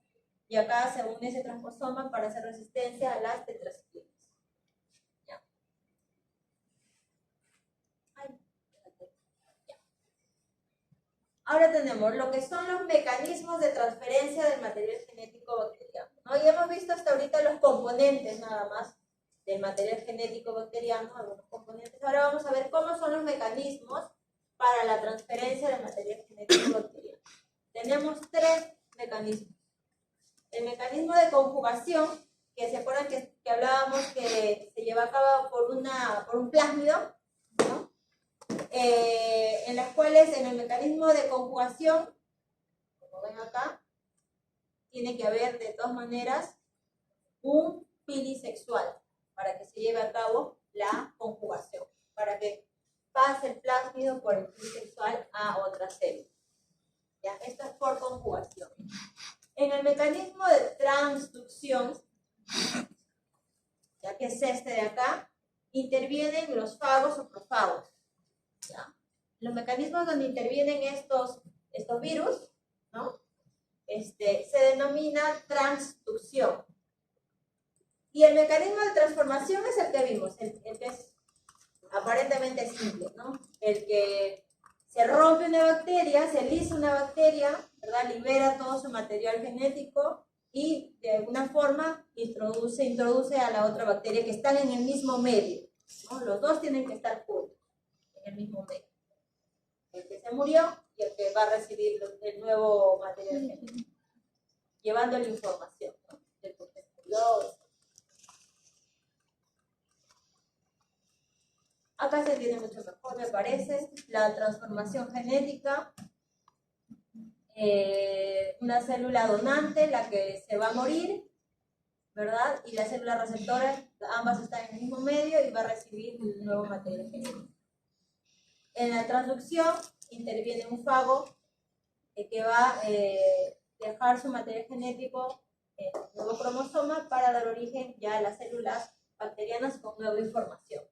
Y acá se une ese transposoma para hacer resistencia a las tetraciclinas. ¿Ya? Ahora tenemos lo que son los mecanismos de transferencia del material genético bacteriano, ¿no? Y hemos visto hasta ahorita los componentes nada más del material genético bacteriano, algunos componentes. Ahora vamos a ver cómo son los mecanismos para la transferencia del material genético bacteriano. Tenemos tres mecanismos. El mecanismo de conjugación, que se acuerdan que hablábamos que se lleva a cabo por un plásmido, ¿no? En las cuales en el mecanismo de conjugación, como ven acá, tiene que haber de todas maneras un pilisexual para que se lleve a cabo la conjugación, para que pase el plásmido por el pilisexual a otra célula. ¿Ya? Esto es por conjugación. En el mecanismo de transducción, ya que es este de acá, intervienen los fagos o profagos. ¿Ya? Los mecanismos donde intervienen estos virus, ¿no? Se denomina transducción. Y el mecanismo de transformación es el que vimos, el que es aparentemente simple, ¿no? El que se rompe una bacteria, se lisa una bacteria, ¿verdad? Libera todo su material genético y de alguna forma introduce a la otra bacteria que están en el mismo medio, ¿no? Los dos tienen que estar juntos en el mismo medio. El que se murió y el que va a recibir el nuevo material genético, llevando la información, ¿no? Del por qué se murió. Acá se entiende mucho mejor, me parece, la transformación genética. Una célula donante, la que se va a morir, ¿verdad? Y la célula receptora, ambas están en el mismo medio y va a recibir un nuevo material genético. En la transducción interviene un fago que va a dejar su material genético en un nuevo cromosoma para dar origen ya a las células bacterianas con nueva información.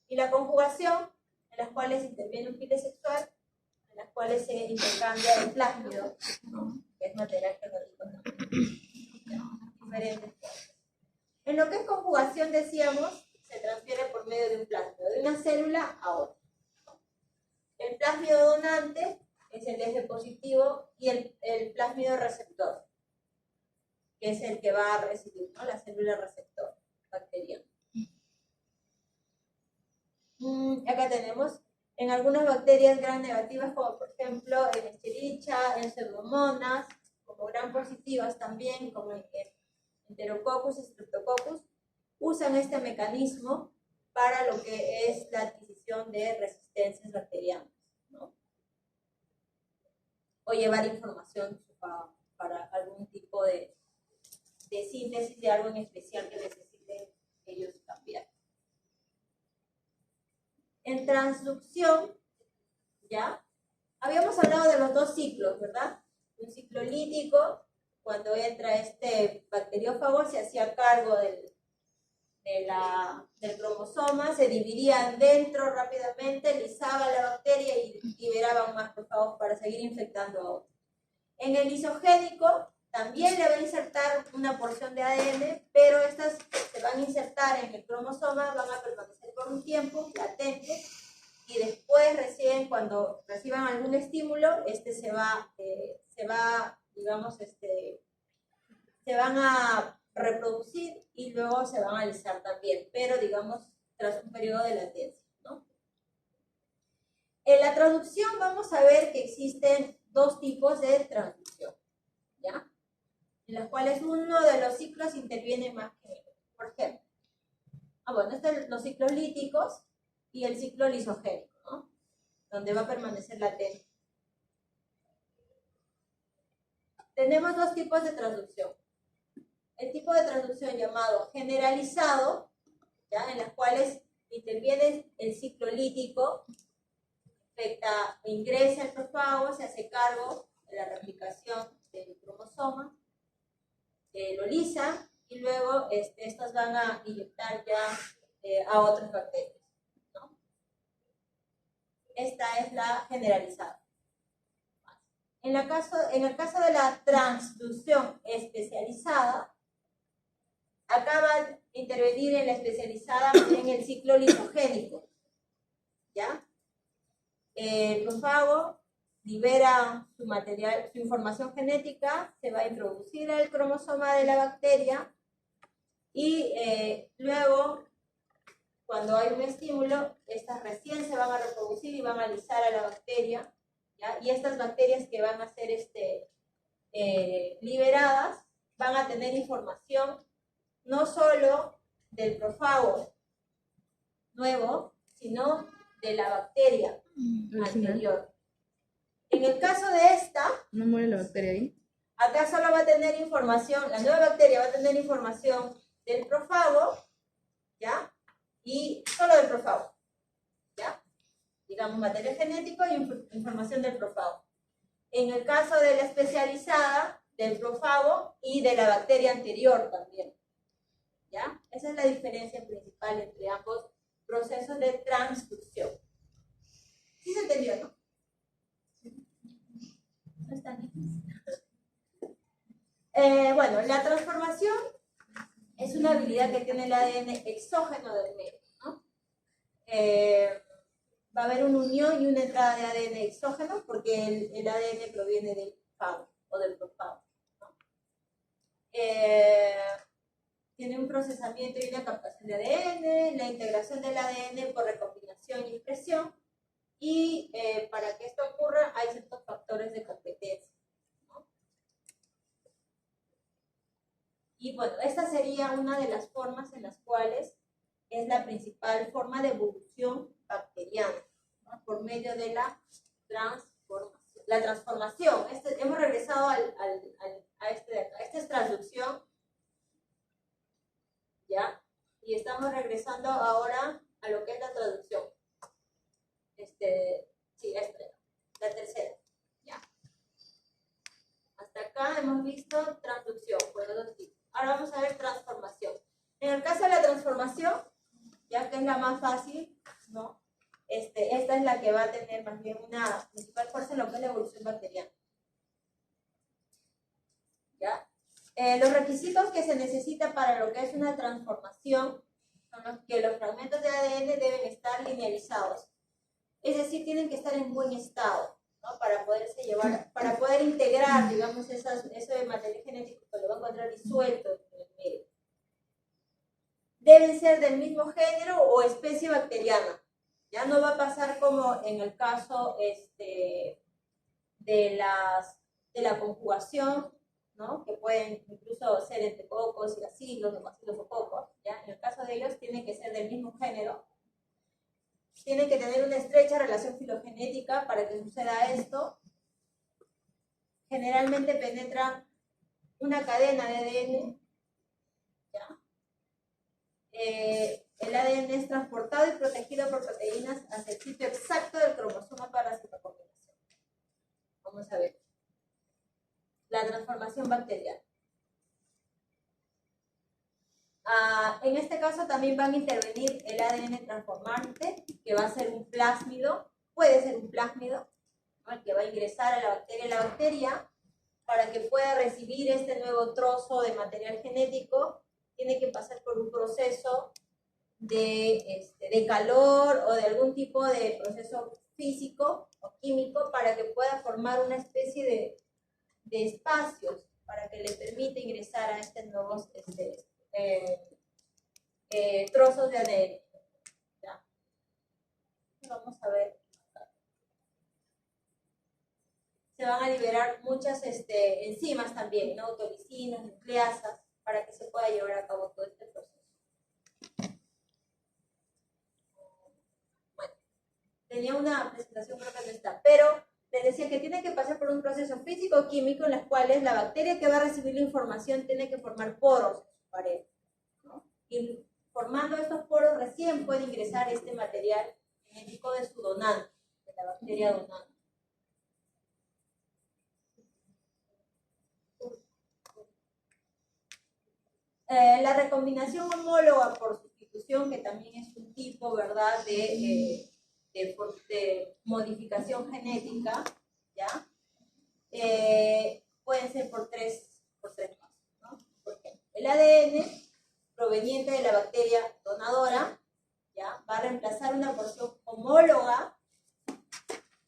Y la conjugación, en las cuales interviene un pilisexual, en las cuales se intercambia el plásmido, ¿no? Que es material genético también. Diferentes cosas. En lo que es conjugación, decíamos, se transfiere por medio de un plásmido, de una célula a otra. El plásmido donante es el eje positivo y el plásmido receptor, que es el que va a recibir, ¿no? La célula receptor bacteriana. Acá tenemos en algunas bacterias gram negativas, como por ejemplo en Escherichia, en Pseudomonas, como gram positivas también, como en Enterococcus, Streptococcus, usan este mecanismo para lo que es la adquisición de resistencias bacterianas, ¿no? o llevar información para algún tipo de síntesis de algo en especial que necesiten ellos cambiar. En transducción, ¿ya? Habíamos hablado de los dos ciclos, ¿verdad? Un ciclo lítico, cuando entra este bacteriófago, se hacía cargo del cromosoma, se dividían dentro rápidamente, lisaba la bacteria y liberaban más macrófagos para seguir infectando a otros. En el lisogénico también le va a insertar una porción de ADN, pero estas se van a insertar en el cromosoma, van a permanecer por un tiempo latentes y después recién cuando reciban algún estímulo, se van a reproducir y luego se van a alisar también, pero digamos tras un periodo de latencia, ¿no? En la traducción vamos a ver que existen dos tipos de transducción, ¿ya? En los cuales uno de los ciclos interviene más que el otro. Por ejemplo, los ciclos líticos y el ciclo lisogénico, ¿no? Donde va a permanecer latente. Tenemos dos tipos de transducción. El tipo de transducción llamado generalizado, ¿ya? En las cuales interviene el ciclo lítico, ingresa el profago, se hace cargo de la replicación del cromosoma, lo lisa y luego estos van a inyectar ya a otras bacterias, ¿no? Esta es la generalizada. En el caso de la transducción especializada, acá va a intervenir en la especializada en el ciclo lisogénico, ¿ya? El profago libera su material, su información genética, se va a introducir al cromosoma de la bacteria y luego, cuando hay un estímulo, estas recién se van a reproducir y van a alisar a la bacteria, ¿ya? Y estas bacterias que van a ser liberadas van a tener información no solo del profago nuevo, sino de la bacteria anterior. En el caso de esta, ¿no muere la bacteria ahí? acá solo va a tener información, la nueva bacteria va a tener información del profago, ¿ya? Y solo del profago, ¿ya? Digamos, material genético y información del profago. En el caso de la especializada, del profago y de la bacteria anterior también, ¿ya? Esa es la diferencia principal entre ambos procesos de transducción. ¿Sí se entendió, no? No es tan difícil. Bueno, la transformación es una habilidad que tiene el ADN exógeno del medio, ¿no? Va a haber una unión y una entrada de ADN exógeno porque el ADN proviene del fago o del profago, ¿no? Tiene un procesamiento y una captación de ADN, la integración del ADN por recombinación y expresión, y para que esto ocurra hay ciertos factores de competencia, ¿no? Y bueno, esta sería una de las formas en las cuales es la principal forma de evolución bacteriana, ¿no? Por medio de la transformación. Hemos regresado a este de acá. Esta es transducción, ¿ya? Y estamos regresando ahora a lo que es la traducción. Sí, la tercera, ¿ya? Hasta acá hemos visto transducción, bueno, dos tipos. Ahora vamos a ver transformación. En el caso de la transformación, ya que es la más fácil, ¿no? Esta es la que va a tener más bien una principal fuerza en lo que es la evolución bacteriana, ¿ya? Los requisitos que se necesitan para lo que es una transformación son los que los fragmentos de ADN deben estar linealizados. Es decir, tienen que estar en buen estado, ¿no? Para poderse llevar, para poder integrar, digamos, eso de material genético que lo va a encontrar disuelto en el medio. Deben ser del mismo género o especie bacteriana. Ya no va a pasar como en el caso de la conjugación, ¿no? Que pueden incluso ser entre cocos y bacilos o cocos, ¿ya? En el caso de ellos tienen que ser del mismo género. Tienen que tener una estrecha relación filogenética para que suceda esto. generalmente penetran una cadena de ADN, ¿ya? El ADN es transportado y protegido por proteínas hacia el sitio exacto del cromosoma para su recombinación. Vamos a ver. La transformación bacteriana. En este caso también van a intervenir el ADN transformante, que va a ser un plásmido, puede ser un plásmido, ¿no? El que va a ingresar a la bacteria. La bacteria, para que pueda recibir este nuevo trozo de material genético, tiene que pasar por un proceso de calor o de algún tipo de proceso físico o químico para que pueda formar una especie de espacios para que le permita ingresar a estos nuevos trozos de ADN. ¿Ya? Vamos a ver. Se van a liberar muchas enzimas también, ¿no? Autolisinas, nucleasas, para que se pueda llevar a cabo todo este proceso. Bueno, tenía una presentación, creo que no está, pero les decía que tiene que pasar por un proceso físico-químico en los cuales la bacteria que va a recibir la información tiene que formar poros en su pared, ¿no? Y formando estos poros recién puede ingresar este material genético de su donante, de la bacteria donante. La recombinación homóloga por sustitución, que también es un tipo, ¿verdad?, de modificación genética, ¿ya? Pueden ser por tres pasos, ¿no? Por ejemplo, el ADN proveniente de la bacteria donadora, ¿ya? Va a reemplazar una porción homóloga,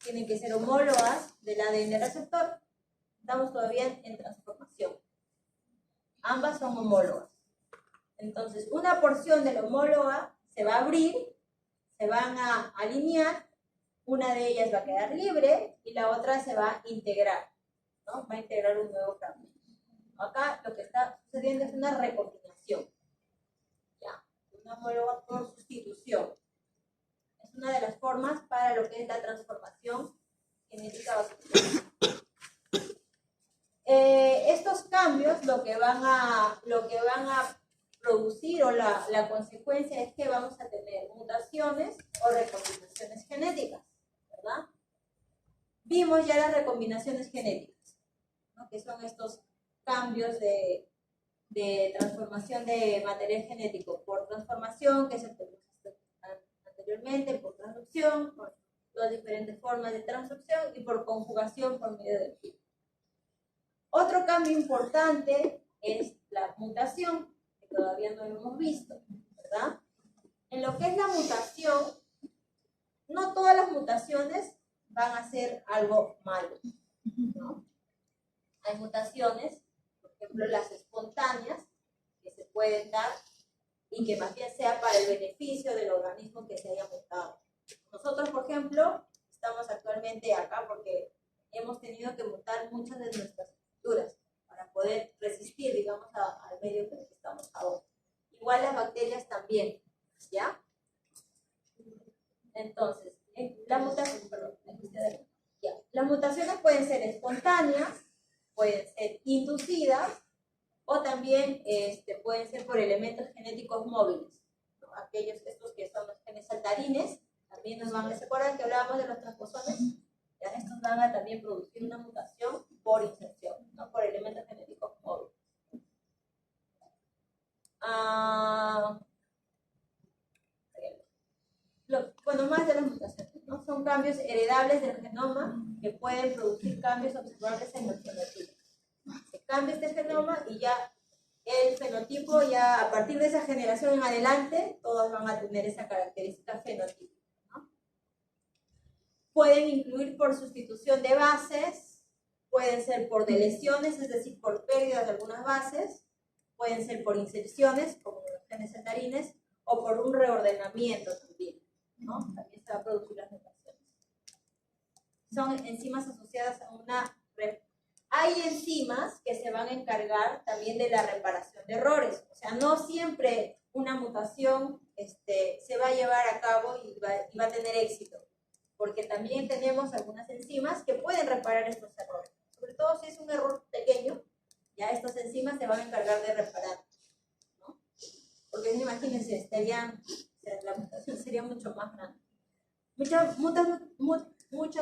tienen que ser homólogas del ADN receptor. Estamos todavía en transformación. Ambas son homólogas. Entonces, una porción de la homóloga se va a abrir, se van a alinear, una de ellas va a quedar libre y la otra se va a integrar, ¿no? Va a integrar un nuevo fragmento. Acá lo que está sucediendo es una recombinación, ¿ya? Una homóloga por sustitución. Es una de las formas para lo que es la transformación genética bacteriana. Estos cambios lo que van a producir o la consecuencia es que vamos a tener mutaciones o recombinaciones genéticas, ¿verdad? Vimos ya las recombinaciones genéticas, ¿no? Que son estos cambios de transformación de material genético por transformación, que se produce anteriormente, por transducción, por dos diferentes formas de transducción y por conjugación por medio del gen. Otro cambio importante es la mutación, que todavía no lo hemos visto, ¿verdad? En lo que es la mutación, no todas las mutaciones van a ser algo malo, ¿no? Hay mutaciones, por ejemplo, las espontáneas, que se pueden dar y que más bien sea para el beneficio del organismo que se haya mutado. Nosotros, por ejemplo, estamos actualmente acá porque hemos tenido que mutar muchas de nuestras estructuras para poder resistir, digamos, al medio en el que estamos ahora. Igual las bacterias también, ¿ya? Entonces, las mutaciones pueden ser espontáneas, pueden ser inducidas, o también pueden ser por elementos genéticos móviles, ¿no? Estos que son los genes saltarines, también nos van a, ¿se acuerdan que hablábamos de los transposones? Ya estos van a también producir una mutación por inserción, no por elementos genéticos móviles. Bueno, más de las mutaciones, ¿no? Son cambios heredables del genoma que pueden producir cambios observables en el fenotipo. Se cambia este genoma y ya el fenotipo, ya a partir de esa generación en adelante, todos van a tener esa característica fenotípica, ¿no? Pueden incluir por sustitución de bases, pueden ser por deleciones, es decir, por pérdida de algunas bases, pueden ser por inserciones, como los genes saltarines, o por un reordenamiento también, ¿no? También se va a producir las mutaciones. Son enzimas asociadas a una... Hay enzimas que se van a encargar también de la reparación de errores. O sea, no siempre una mutación se va a llevar a cabo y va a tener éxito, porque también tenemos algunas enzimas que pueden reparar estos errores. sobre todo si es un error pequeño, ya estas enzimas se van a encargar de reparar, ¿no? Porque imagínense, la mutación sería mucho más grande. Muchas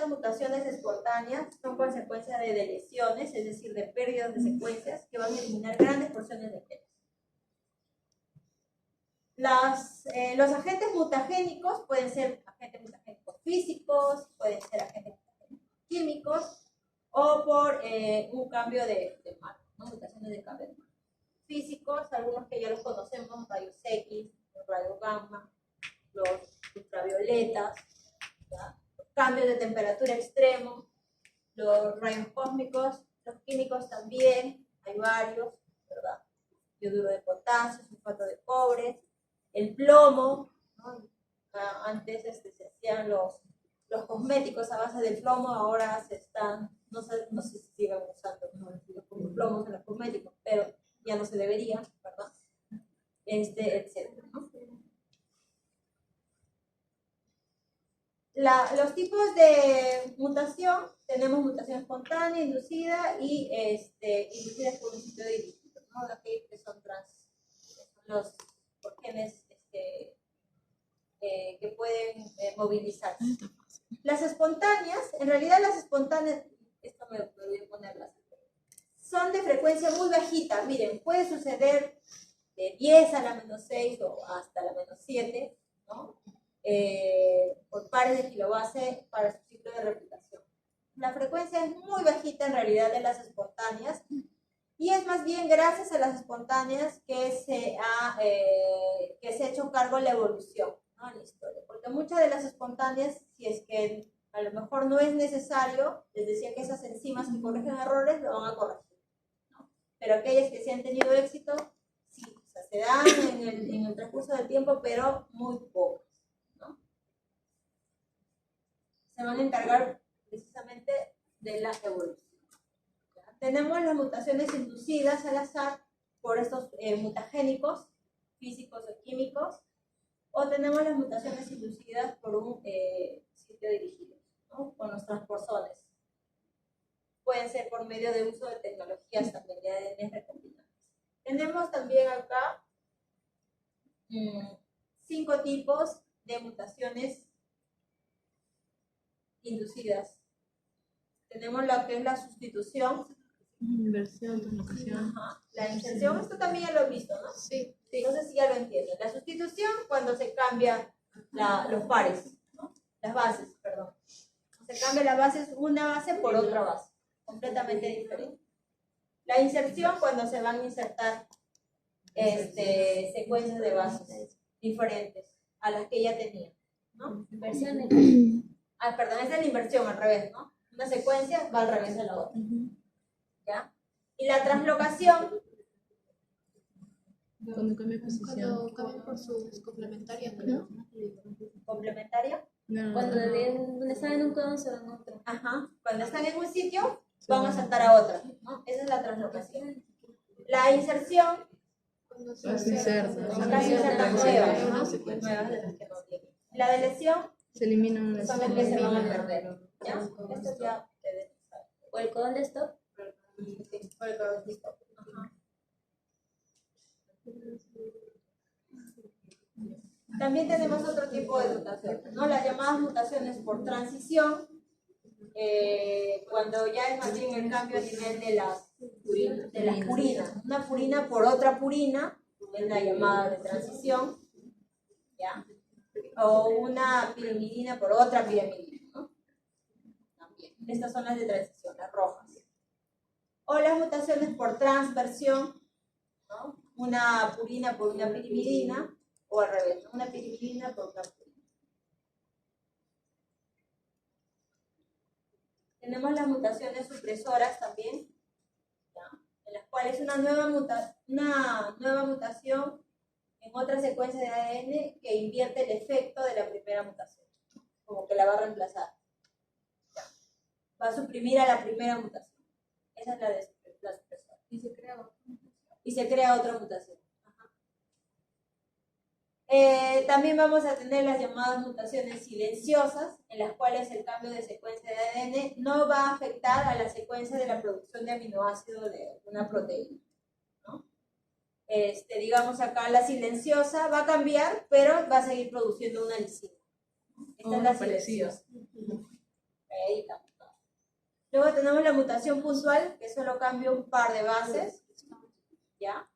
mutaciones espontáneas son consecuencia de deleciones, es decir, de pérdidas de secuencias que van a eliminar grandes porciones de genes. Los agentes mutagénicos pueden ser agentes mutagénicos físicos, pueden ser agentes mutagénicos químicos o por un cambio de marco, ¿no? Mutaciones de cambio de marco. Físicos, algunos que ya los conocemos, rayos X, los rayos gamma, los ultravioletas, ¿ya? Cambios de temperatura extremos, los rayos cósmicos, los químicos también, hay varios, ¿verdad? Yoduro de potasio, sulfato de cobre, el plomo, ¿no? Antes se hacían los cosméticos a base de plomo, ahora se están, no sé si sigan usando, ¿no?, los plomos en los cosméticos, pero ya no se debería, ¿verdad? Etcétera, ¿no? Los tipos de mutación, tenemos mutación espontánea, inducida y inducida por un sitio dirigido, ¿no? Aquellos que son los genes que pueden movilizarse. Las espontáneas, en realidad las espontáneas, esto me voy a ponerlas, son de frecuencia muy bajita. Miren, puede suceder de 10 a la menos 6 o hasta la menos 7, ¿no? Por pares de kilobase para su ciclo de replicación. La frecuencia es muy bajita en realidad de las espontáneas y es más bien gracias a las espontáneas que se ha hecho cargo la evolución, ¿no?, en la historia. Porque muchas de las espontáneas, si es que a lo mejor no es necesario, les decía que esas enzimas que corrigen errores lo van a corregir, ¿no? Pero aquellas que sí han tenido éxito, sí, o sea, se dan en el transcurso del tiempo, pero muy pocas, ¿no? Se van a encargar precisamente de la evolución. Tenemos las mutaciones inducidas al azar por estos mutagénicos físicos o químicos, o tenemos las mutaciones inducidas por un sitio dirigido, ¿no?, con los transposones. Pueden ser por medio de uso de tecnologías también de ADN recombinantes. Tenemos también acá 5 tipos de mutaciones inducidas. Tenemos lo que es la sustitución, Inversión, translocación. la inserción, esto también ya lo he visto, ¿no? Sí. No sé si ya lo entienden. La sustitución, cuando se cambian los pares, ¿no?, las bases, perdón. Se cambia las bases, una base por otra base, completamente diferente. La inserción, cuando se van a insertar secuencias de bases diferentes a las que ya tenían, ¿no? Inversiones. Perdón, esa es la inversión al revés, ¿no? Una secuencia va al revés de la otra. ¿Ya? Y la translocación, Cuando cambia posición. Cuando cambian por sus complementarias, ¿no? complementaria. No, Cuando donde están en un codón se van a otro. Ajá. Cuando están en un sitio, van a saltar a otra, ¿no? Esa es la translocación. La inserción, Cuando se Las insertas. las insertan nuevas, Una ¿no? secuencia. Nuevas de las que no tienen. La deleción Se elimina una son las que se van a perder, ¿ya? Esto ya ustedes saben. O el codón de stop. Sí, por el codón de stop. Ajá. También tenemos otro tipo de mutaciones, ¿no? Las llamadas mutaciones por transición, cuando ya es más bien el cambio a nivel de las purinas. Una purina por otra purina es la llamada de transición, ¿ya? O una pirimidina por otra pirimidina, ¿no? También. Estas son las de transición, las rojas. O las mutaciones por transversión, ¿no? Una purina por una pirimidina, o al revés, ¿no? Una pirimidina por una purina. Tenemos las mutaciones supresoras también, ¿ya?, en las cuales una nueva mutación en otra secuencia de ADN que invierte el efecto de la primera mutación, como que la va a reemplazar, ¿ya? Va a suprimir a la primera mutación. Esa es la supresora. Y se crea otra mutación. Ajá. También vamos a tener las llamadas mutaciones silenciosas, en las cuales el cambio de secuencia de ADN no va a afectar a la secuencia de la producción de aminoácidos de una proteína, ¿no? Digamos acá la silenciosa va a cambiar, pero va a seguir produciendo una lisina. Esta es la silenciosa. Ahí está. Luego tenemos la mutación puntual, que solo cambia un par de bases, ¿ya?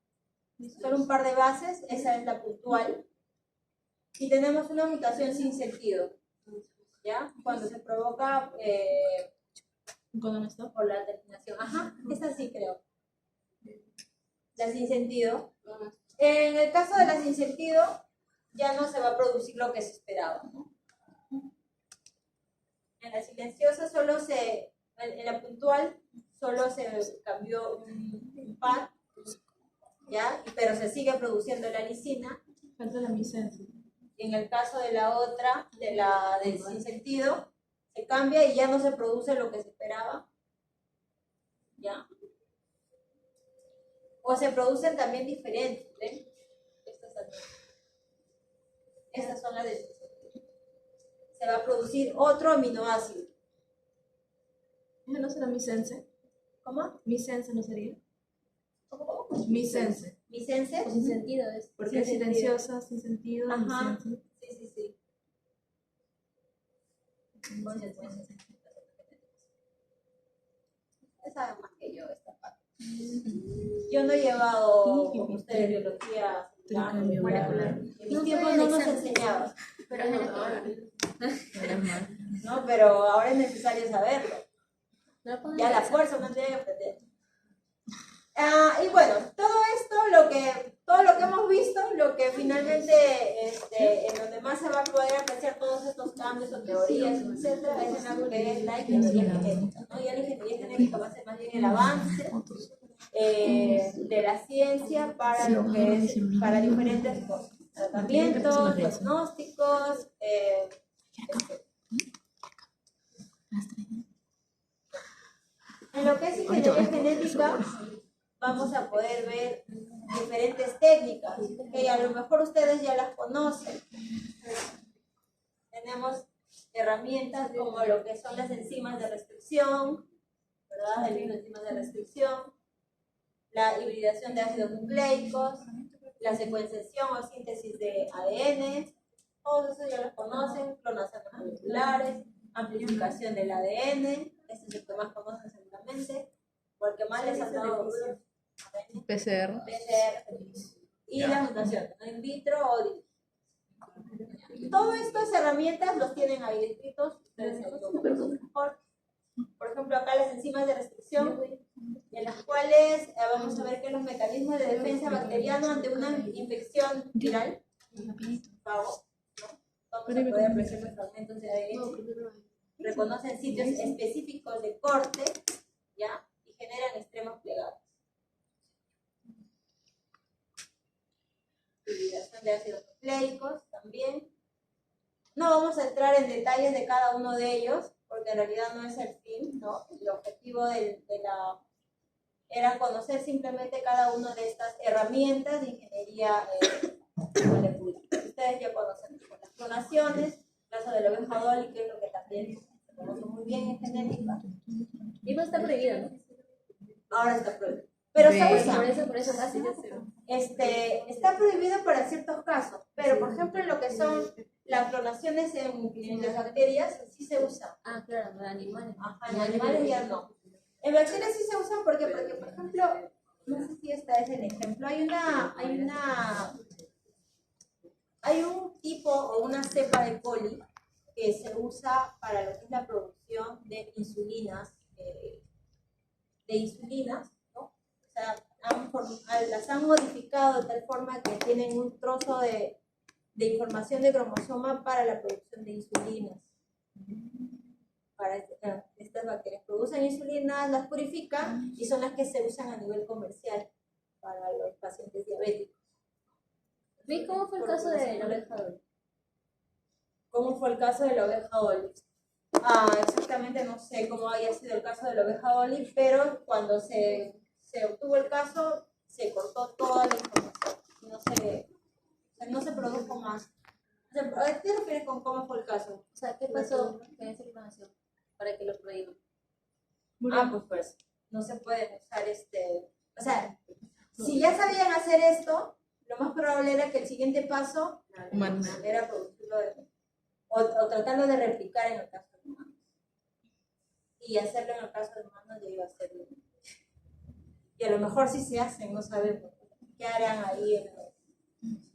Solo un par de bases, esa es la puntual. Y tenemos una mutación sin sentido, ¿ya? Cuando se provoca por la terminación. Ajá, esta sí creo. La sin sentido. En el caso de la sin sentido, ya no se va a producir lo que se esperaba, ¿no? En la silenciosa solo en la puntual, solo se cambió un par, ¿ya? Pero se sigue produciendo la lisina. Falta la misencia. En el caso de la otra, de la del sin sentido, se cambia y ya no se produce lo que se esperaba, ¿ya? O se producen también diferentes, ¿ven? Estas son las de... Se va a producir otro aminoácido. ¿No será misense? ¿Cómo? Misense no sería. ¿Cómo? Misense. ¿Misense? O sin sentido es. Porque es Sin silenciosa, sin sentido. Ajá. Misense. Sí. Saben más que yo esta parte. Yo no he llevado como ustedes biología molecular. En mi tiempo no nos enseñaba. Pero no era No, pero ahora es necesario saberlo. Ya la fuerza uno tiene que aprender. Y bueno, todo lo que hemos visto, lo que finalmente en donde más se va a poder apreciar todos estos cambios o teorías, etcétera, es en algo que es la ingeniería genética, ¿no? Ya la ingeniería genética va a ser más bien el avance de la ciencia para lo que es para diferentes cosas, tratamientos, diagnósticos, etcétera. En lo que es ingeniería genética vamos a poder ver diferentes técnicas que a lo mejor ustedes ya las conocen. Tenemos herramientas como lo que son las enzimas de restricción, ¿verdad? El libro de enzimas de restricción, la hibridación de ácidos nucleicos, la secuenciación o síntesis de ADN, todos esos ya los conocen, clonaciones moleculares, amplificación del ADN, este es el que más conocen seguramente, o el que más les han dado PCR. y las mutaciones, ¿no? In vitro o in vitro. Todas estas herramientas los tienen ahí descritos, ustedes se lo conocen mejor. Por ejemplo, acá las enzimas de restricción, en las cuales vamos a ver que los mecanismos de defensa bacteriano ante una infección viral, vamos a poder apreciar los fragmentos de ADN, reconocen sitios específicos de corte, ¿ya? Y generan extremos plegados. Hibridación de ácidos nucleicos también. No vamos a entrar en detalles de cada uno de ellos, porque en realidad no es el fin, ¿no? El objetivo era conocer simplemente cada una de estas herramientas de ingeniería molecular. Ustedes ya conocen las clonaciones, el caso de la oveja Dolly, que es lo que también se conoce muy bien en genética. Y no está prohibido, ¿no? Ahora está prohibido. Pero se usa. Por eso casi. Está prohibido para ciertos casos, pero por ejemplo en lo que son las clonaciones en las bacterias sí se usa. Ah, claro, en animales. Ajá, en animales ya no. En bacterias sí se usan porque por ejemplo, no sé si esta es el ejemplo, hay un tipo o una cepa de coli que se usa para lo que es la producción de insulinas, ¿no? O sea, las han modificado de tal forma que tienen un trozo de información de cromosoma para la producción de insulinas. Para estas bacterias producen insulinas, las purifican y son las que se usan a nivel comercial para los pacientes diabéticos. ¿Y cómo fue el caso de la oveja Dolly? ¿Cómo fue el caso de la oveja Dolly? Exactamente no sé cómo haya sido el caso de la oveja Dolly, pero cuando se obtuvo el caso, se cortó toda la información. No se produjo más O sea, ¿a qué te refieres con cómo fue el caso? O sea, ¿qué pasó con esa información para que lo prohíban? Pues no se puede usar o sea, si ya sabían hacer esto, lo más probable era que el siguiente paso Humanos. era producirlo o tratarlo de replicar en el caso de humanos. Y hacerlo en el caso de humanos ya iba a ser bien. Y a lo mejor sí se hacen, no sabemos qué harán ahí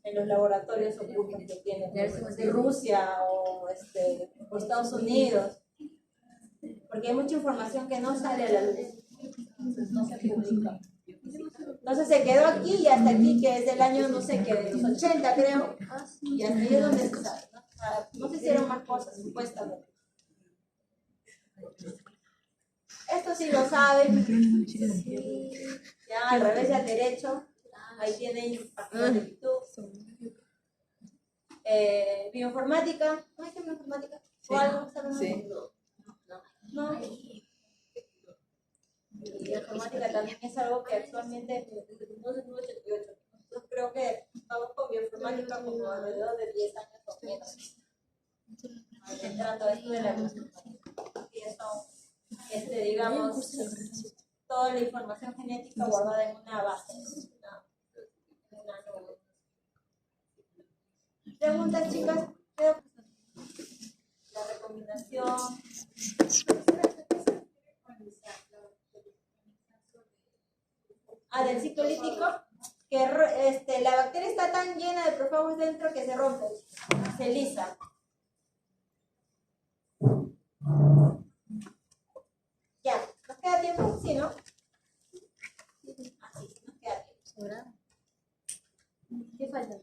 en los laboratorios ocultos que tienen de Rusia o Estados Unidos. Porque hay mucha información que no sale a la luz, entonces no se publica. Entonces se quedó aquí y hasta aquí, que es del año, no sé qué, de los 80 creo, y hasta ahí es donde se sabe, ¿no? O sea, no se hicieron más cosas, supuestamente. Esto sí lo saben, ya al revés y al derecho, ahí tienen páginas de YouTube. Bioinformática, ¿no hay que bioinformática? ¿O algo? ¿Saben algo? Sí. No. Y la informática también es algo que actualmente, desde 1988, nosotros creo que estamos con bioinformática como alrededor de 10 años o menos. Entrando a esto de la bioinformática. Y eso, digamos, toda la información genética guardada en una base. Una nube. ¿Preguntas, chicas? La recomendación. Del ciclo lítico, que la bacteria está tan llena de profagos dentro que se rompe, se lisa. Ya, ¿nos queda tiempo? Sí, ¿no? Así, nos queda tiempo. ¿Sobrado? ¿Qué falta?